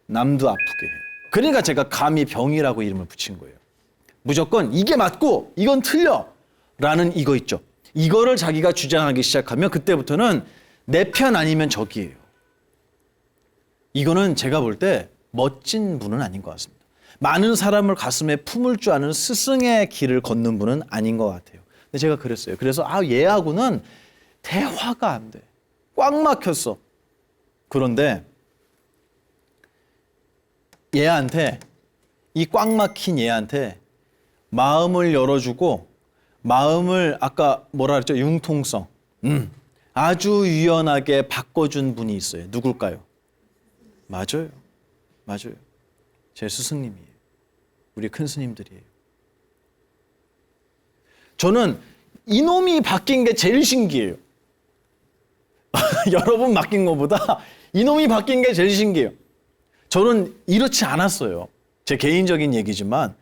남도 아프게 해요. 그러니까 제가 감히 병이라고 이름을 붙인 거예요. 무조건 이게 맞고 이건 틀려 라는 이거 있죠. 이거를 자기가 주장하기 시작하면 그때부터는 내 편 아니면 적이에요. 이거는 제가 볼 때 멋진 분은 아닌 것 같습니다. 많은 사람을 가슴에 품을 줄 아는 스승의 길을 걷는 분은 아닌 것 같아요. 근데 제가 그랬어요. 그래서 얘하고는 대화가 안 돼. 꽉 막혔어. 그런데 얘한테 이 꽉 막힌 얘한테 마음을 열어주고 마음을 아까 뭐라 그랬죠? 융통성. 아주 유연하게 바꿔준 분이 있어요. 누굴까요? 맞아요. 제 스승님이에요. 우리 큰 스님들이에요. 저는 이놈이 바뀐 게 제일 신기해요. 여러분 바뀐 것보다 이놈이 바뀐 게 제일 신기해요. 저는 이렇지 않았어요. 제 개인적인 얘기지만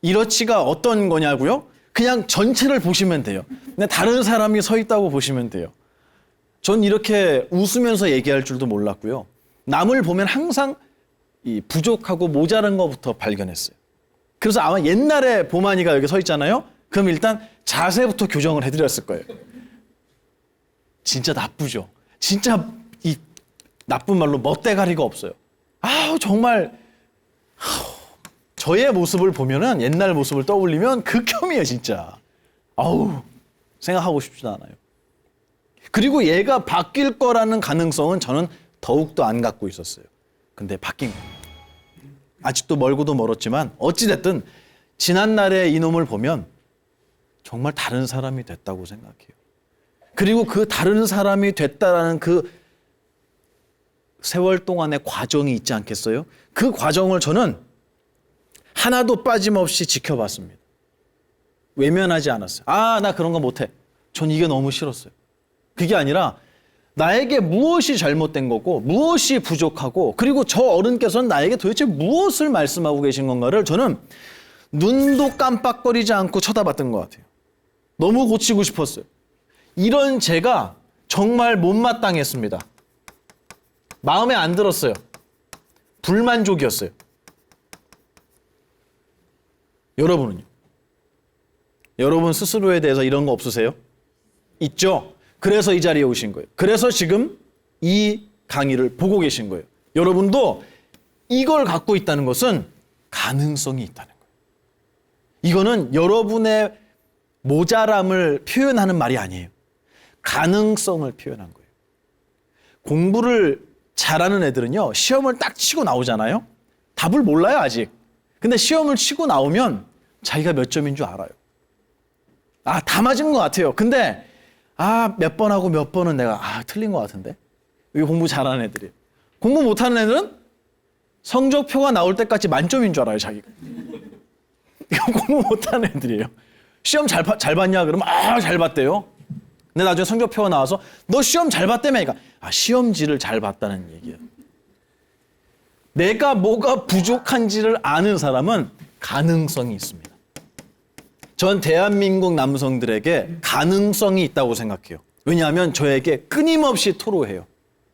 이렇지가 어떤 거냐고요? 그냥 전체를 보시면 돼요. 근데 다른 사람이 서 있다고 보시면 돼요. 전 이렇게 웃으면서 얘기할 줄도 몰랐고요. 남을 보면 항상 이 부족하고 모자란 것부터 발견했어요. 그래서 아마 옛날에 보만이가 여기 서 있잖아요. 그럼 일단 자세부터 교정을 해드렸을 거예요. 진짜 나쁘죠. 진짜 이 나쁜 말로 멋대가리가 없어요. 아우 정말 저의 모습을 보면은 옛날 모습을 떠올리면 극혐이에요 진짜. 아우 생각하고 싶지도 않아요. 그리고 얘가 바뀔 거라는 가능성은 저는 더욱더 안 갖고 있었어요. 근데 바뀐 거예요. 아직도 멀고도 멀었지만 어찌됐든 지난날의 이놈을 보면 정말 다른 사람이 됐다고 생각해요. 그리고 그 다른 사람이 됐다라는 그 세월 동안의 과정이 있지 않겠어요? 그 과정을 저는 하나도 빠짐없이 지켜봤습니다. 외면하지 않았어요. 아, 나 그런 거 못해. 전 이게 너무 싫었어요. 그게 아니라 나에게 무엇이 잘못된 거고 무엇이 부족하고 그리고 저 어른께서는 나에게 도대체 무엇을 말씀하고 계신 건가를 저는 눈도 깜빡거리지 않고 쳐다봤던 것 같아요. 너무 고치고 싶었어요. 이런 제가 정말 못마땅했습니다. 마음에 안 들었어요. 불만족이었어요. 여러분은요? 여러분 스스로에 대해서 이런 거 없으세요? 있죠? 그래서 이 자리에 오신 거예요. 그래서 지금 이 강의를 보고 계신 거예요. 여러분도 이걸 갖고 있다는 것은 가능성이 있다는 거예요. 이거는 여러분의 모자람을 표현하는 말이 아니에요. 가능성을 표현한 거예요. 공부를 잘하는 애들은요, 시험을 딱 치고 나오잖아요. 답을 몰라요, 아직. 근데 시험을 치고 나오면 자기가 몇 점인 줄 알아요. 아, 다 맞은 것 같아요. 근데 몇 번 하고 몇 번은 내가 틀린 것 같은데? 이게 공부 잘하는 애들이에요. 공부 못하는 애들은 성적표가 나올 때까지 만점인 줄 알아요, 자기가. 이거 공부 못하는 애들이에요. 시험 잘 봤냐? 그러면 잘 봤대요. 근데 나중에 성적표가 나와서 너 시험 잘 봤다며? 그러니까 시험지를 잘 봤다는 얘기예요. 내가 뭐가 부족한지를 아는 사람은 가능성이 있습니다. 전 대한민국 남성들에게 가능성이 있다고 생각해요. 왜냐하면 저에게 끊임없이 토로해요.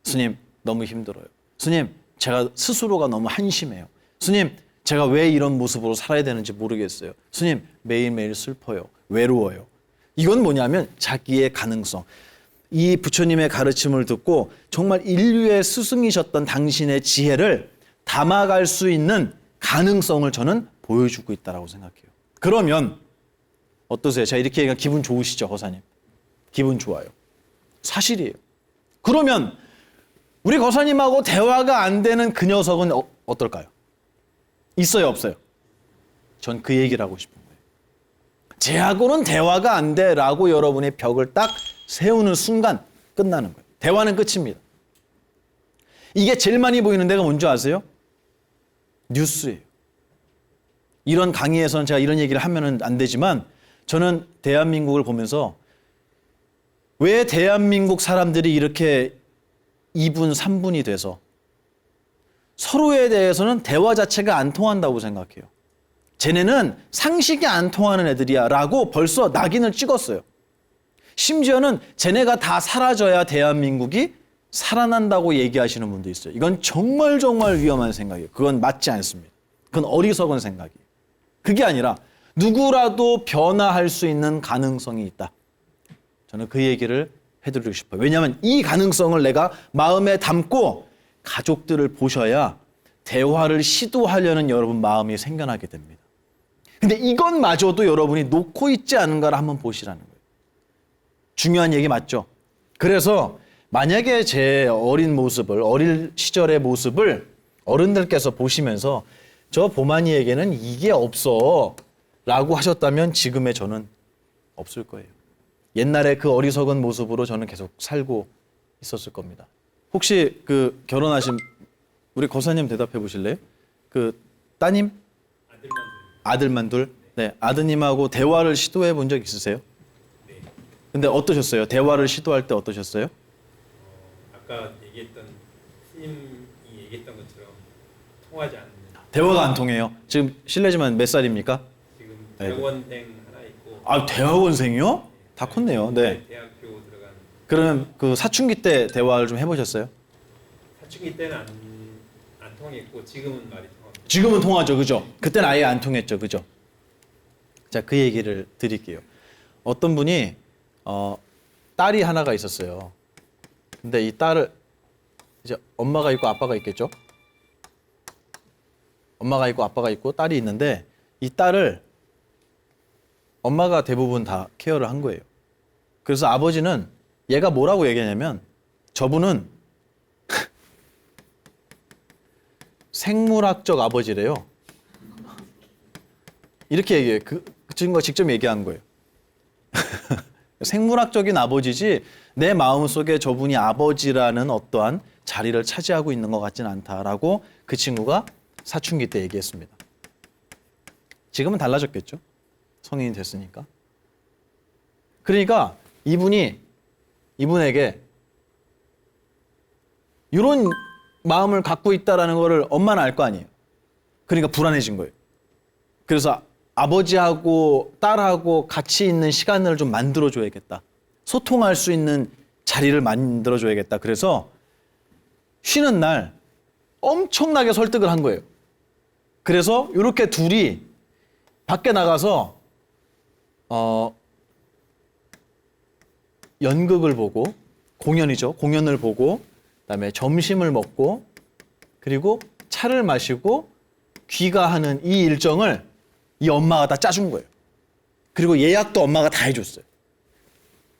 스님, 너무 힘들어요. 스님, 제가 스스로가 너무 한심해요. 스님, 제가 왜 이런 모습으로 살아야 되는지 모르겠어요. 스님, 매일매일 슬퍼요. 외로워요. 이건 뭐냐면 자기의 가능성. 이 부처님의 가르침을 듣고 정말 인류의 스승이셨던 당신의 지혜를 담아갈 수 있는 가능성을 저는 보여주고 있다고 생각해요. 그러면 어떠세요? 제가 이렇게 얘기하면 기분 좋으시죠, 거사님? 기분 좋아요. 사실이에요. 그러면 우리 거사님하고 대화가 안 되는 그 녀석은 어떨까요? 있어요, 없어요? 전 그 얘기를 하고 싶은 거예요. 쟤하고는 대화가 안 돼라고 여러분의 벽을 딱 세우는 순간 끝나는 거예요. 대화는 끝입니다. 이게 제일 많이 보이는 데가 뭔지 아세요? 뉴스예요. 이런 강의에서는 제가 이런 얘기를 하면 안 되지만 저는 대한민국을 보면서 왜 대한민국 사람들이 이렇게 2분, 3분이 돼서 서로에 대해서는 대화 자체가 안 통한다고 생각해요. 쟤네는 상식이 안 통하는 애들이야 라고 벌써 낙인을 찍었어요. 심지어는 쟤네가 다 사라져야 대한민국이 살아난다고 얘기하시는 분도 있어요. 이건 정말 정말 위험한 생각이에요. 그건 맞지 않습니다. 그건 어리석은 생각이에요. 그게 아니라 누구라도 변화할 수 있는 가능성이 있다. 저는 그 얘기를 해드리고 싶어요. 왜냐하면 이 가능성을 내가 마음에 담고 가족들을 보셔야 대화를 시도하려는 여러분 마음이 생겨나게 됩니다. 근데 이것마저도 여러분이 놓고 있지 않은가를 한번 보시라는 거예요. 중요한 얘기 맞죠? 그래서 만약에 제 어린 모습을, 어릴 시절의 모습을 어른들께서 보시면서 저 보만이에게는 이게 없어 라고 하셨다면 지금의 저는 없을 거예요. 옛날에 그 어리석은 모습으로 저는 계속 살고 있었을 겁니다. 혹시 그 결혼하신 우리 거사님 대답해 보실래요? 그 따님? 아들만 둘? 네, 아드님하고 대화를 시도해 본 적 있으세요? 네. 근데 어떠셨어요? 대화를 시도할 때 어떠셨어요? 아까 얘기했던 스님이 얘기했던 것처럼 통하지 않는. 대화가 안 통해요. 지금 실례지만 몇 살입니까? 지금 대학원생 하나 있고. 아, 대학원생이요? 다 컸네요. 네. 대학교 들어간. 그러면 그 사춘기 때 대화를 좀 해보셨어요? 사춘기 때는 안 통했고 지금은 말이 통합니다. 지금은 통하죠, 그죠? 그때는 아예 안 통했죠, 그죠? 자, 그 얘기를 드릴게요. 어떤 분이 딸이 하나가 있었어요. 근데 이 딸을 이제 엄마가 있고 아빠가 있겠죠? 엄마가 있고 아빠가 있고 딸이 있는데 이 딸을 엄마가 대부분 다 케어를 한 거예요. 그래서 아버지는 얘가 뭐라고 얘기하냐면 저분은 생물학적 아버지래요. 이렇게 얘기해요. 그 친구가 직접 얘기한 거예요. 생물학적인 아버지지 내 마음속에 저분이 아버지라는 어떠한 자리를 차지하고 있는 것 같지는 않다라고 그 친구가 사춘기 때 얘기했습니다. 지금은 달라졌겠죠. 성인이 됐으니까. 그러니까 이분에게 이런 마음을 갖고 있다라는 거를 엄마는 알 거 아니에요. 그러니까 불안해진 거예요. 그래서 아버지하고 딸하고 같이 있는 시간을 좀 만들어줘야겠다. 소통할 수 있는 자리를 만들어줘야겠다. 그래서 쉬는 날 엄청나게 설득을 한 거예요. 그래서 이렇게 둘이 밖에 나가서 연극을 보고 공연을 보고 그다음에 점심을 먹고 그리고 차를 마시고 귀가하는 이 일정을 이 엄마가 다 짜준 거예요. 그리고 예약도 엄마가 다 해줬어요.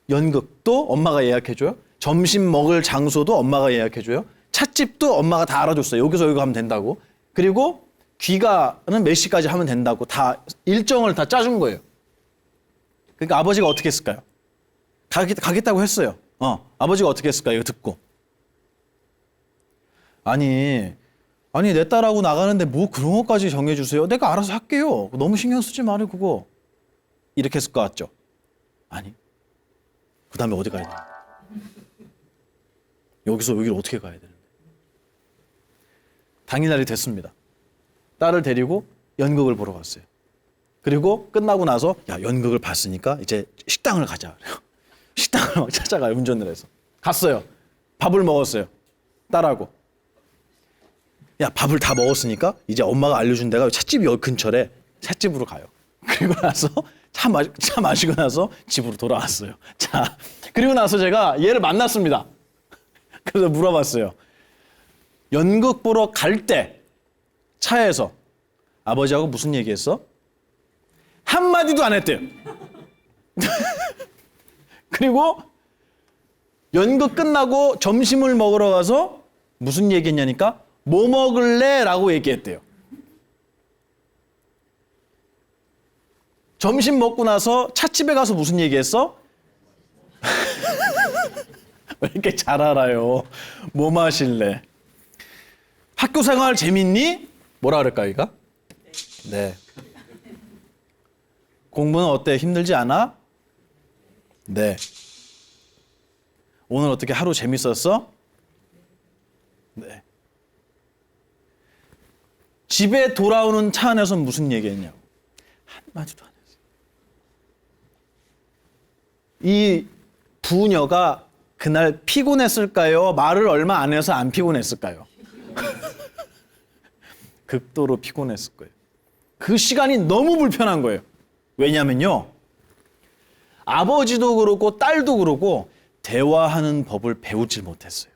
연극도 엄마가 예약해줘요. 점심 먹을 장소도 엄마가 예약해줘요. 찻집도 엄마가 다 알아줬어요. 여기서 여기 가면 된다고. 그리고 귀가는 몇 시까지 하면 된다고 다 일정을 다 짜준 거예요. 그러니까 아버지가 어떻게 했을까요? 가겠다고 했어요. 아버지가 어떻게 했을까요? 이거 듣고. 아니 내 딸하고 나가는데 뭐 그런 것까지 정해주세요. 내가 알아서 할게요. 너무 신경 쓰지 말아요 그거. 이렇게 했을 것 같죠? 아니. 그 다음에 어디 가야 돼? 여기서 여기를 어떻게 가야 되는데? 당일날이 됐습니다. 딸을 데리고 연극을 보러 갔어요. 그리고 끝나고 나서 야 연극을 봤으니까 이제 식당을 가자. 식당을 막 찾아가요. 운전을 해서. 갔어요. 밥을 먹었어요. 딸하고. 야 밥을 다 먹었으니까 이제 엄마가 알려준 데가 찻집이 여기 근처래. 찻집으로 가요. 그리고 나서 차 마시고 나서 집으로 돌아왔어요. 자, 그리고 나서 제가 얘를 만났습니다. 그래서 물어봤어요. 연극 보러 갈 때 차에서 아버지하고 무슨 얘기했어? 한마디도 안 했대요. 그리고 연극 끝나고 점심을 먹으러 가서 무슨 얘기했냐니까 뭐 먹을래? 라고 얘기했대요. 점심 먹고 나서 찻집에 가서 무슨 얘기했어? 왜 이렇게 잘 알아요? 뭐 마실래? 학교 생활 재밌니? 뭐라 그럴까 이가? 네. 공부는 어때? 힘들지 않아? 네. 오늘 어떻게 하루 재밌었어? 네. 집에 돌아오는 차 안에서 무슨 얘기했냐고. 한마디도 안 했어요. 이 부녀가 그날 피곤했을까요? 말을 얼마 안 해서 안 피곤했을까요? 극도로 피곤했을 거예요. 그 시간이 너무 불편한 거예요. 왜냐면요. 아버지도 그렇고 딸도 그렇고 대화하는 법을 배우질 못했어요.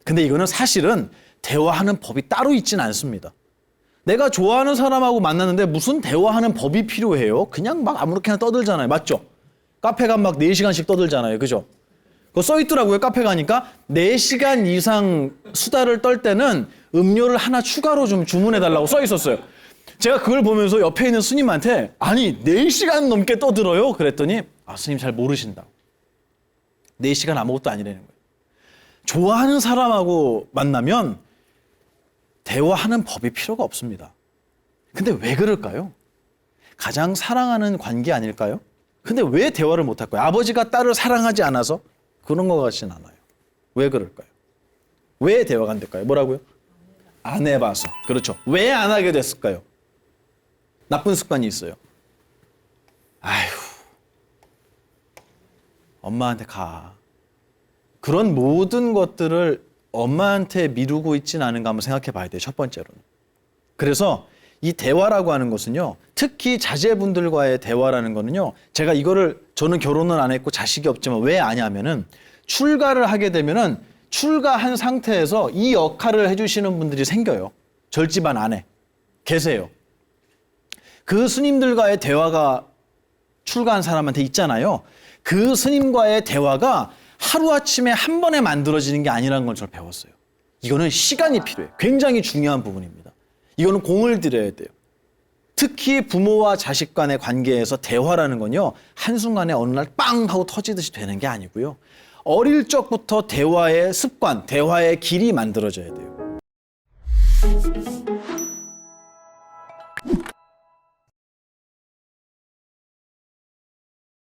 근데 이거는 사실은 대화하는 법이 따로 있진 않습니다. 내가 좋아하는 사람하고 만났는데 무슨 대화하는 법이 필요해요? 그냥 막 아무렇게나 떠들잖아요. 맞죠? 카페 가면 막 4시간씩 떠들잖아요. 그죠? 그거 써 있더라고요. 카페 가니까 4시간 이상 수다를 떨 때는 음료를 하나 추가로 좀 주문해달라고 써 있었어요. 제가 그걸 보면서 옆에 있는 스님한테 아니 4시간 넘게 떠들어요? 그랬더니 스님 잘 모르신다고. 4시간 아무것도 아니라는 거예요. 좋아하는 사람하고 만나면 대화하는 법이 필요가 없습니다. 근데 왜 그럴까요? 가장 사랑하는 관계 아닐까요? 근데 왜 대화를 못 할까요? 아버지가 딸을 사랑하지 않아서? 그런 것 같진 않아요. 왜 그럴까요? 왜 대화가 안 될까요? 뭐라고요? 안 해봐서. 그렇죠. 왜 안 하게 됐을까요? 나쁜 습관이 있어요. 아휴, 엄마한테 가. 그런 모든 것들을 엄마한테 미루고 있지는 않은가 한번 생각해 봐야 돼요. 첫 번째로는. 그래서 이 대화라고 하는 것은요. 특히 자제분들과의 대화라는 거는요. 제가 이거를 저는 결혼은 안 했고 자식이 없지만 왜 아냐면은 출가를 하게 되면은 출가한 상태에서 이 역할을 해주시는 분들이 생겨요. 절집안 안에 계세요. 그 스님들과의 대화가 출가한 사람한테 있잖아요. 그 스님과의 대화가 하루아침에 한 번에 만들어지는 게 아니라는 걸 저는 배웠어요. 이거는 시간이 필요해요. 굉장히 중요한 부분입니다. 이거는 공을 들여야 돼요. 특히 부모와 자식 간의 관계에서 대화라는 건요. 한순간에 어느 날 빵 하고 터지듯이 되는 게 아니고요. 어릴 적부터 대화의 습관, 대화의 길이 만들어져야 돼요.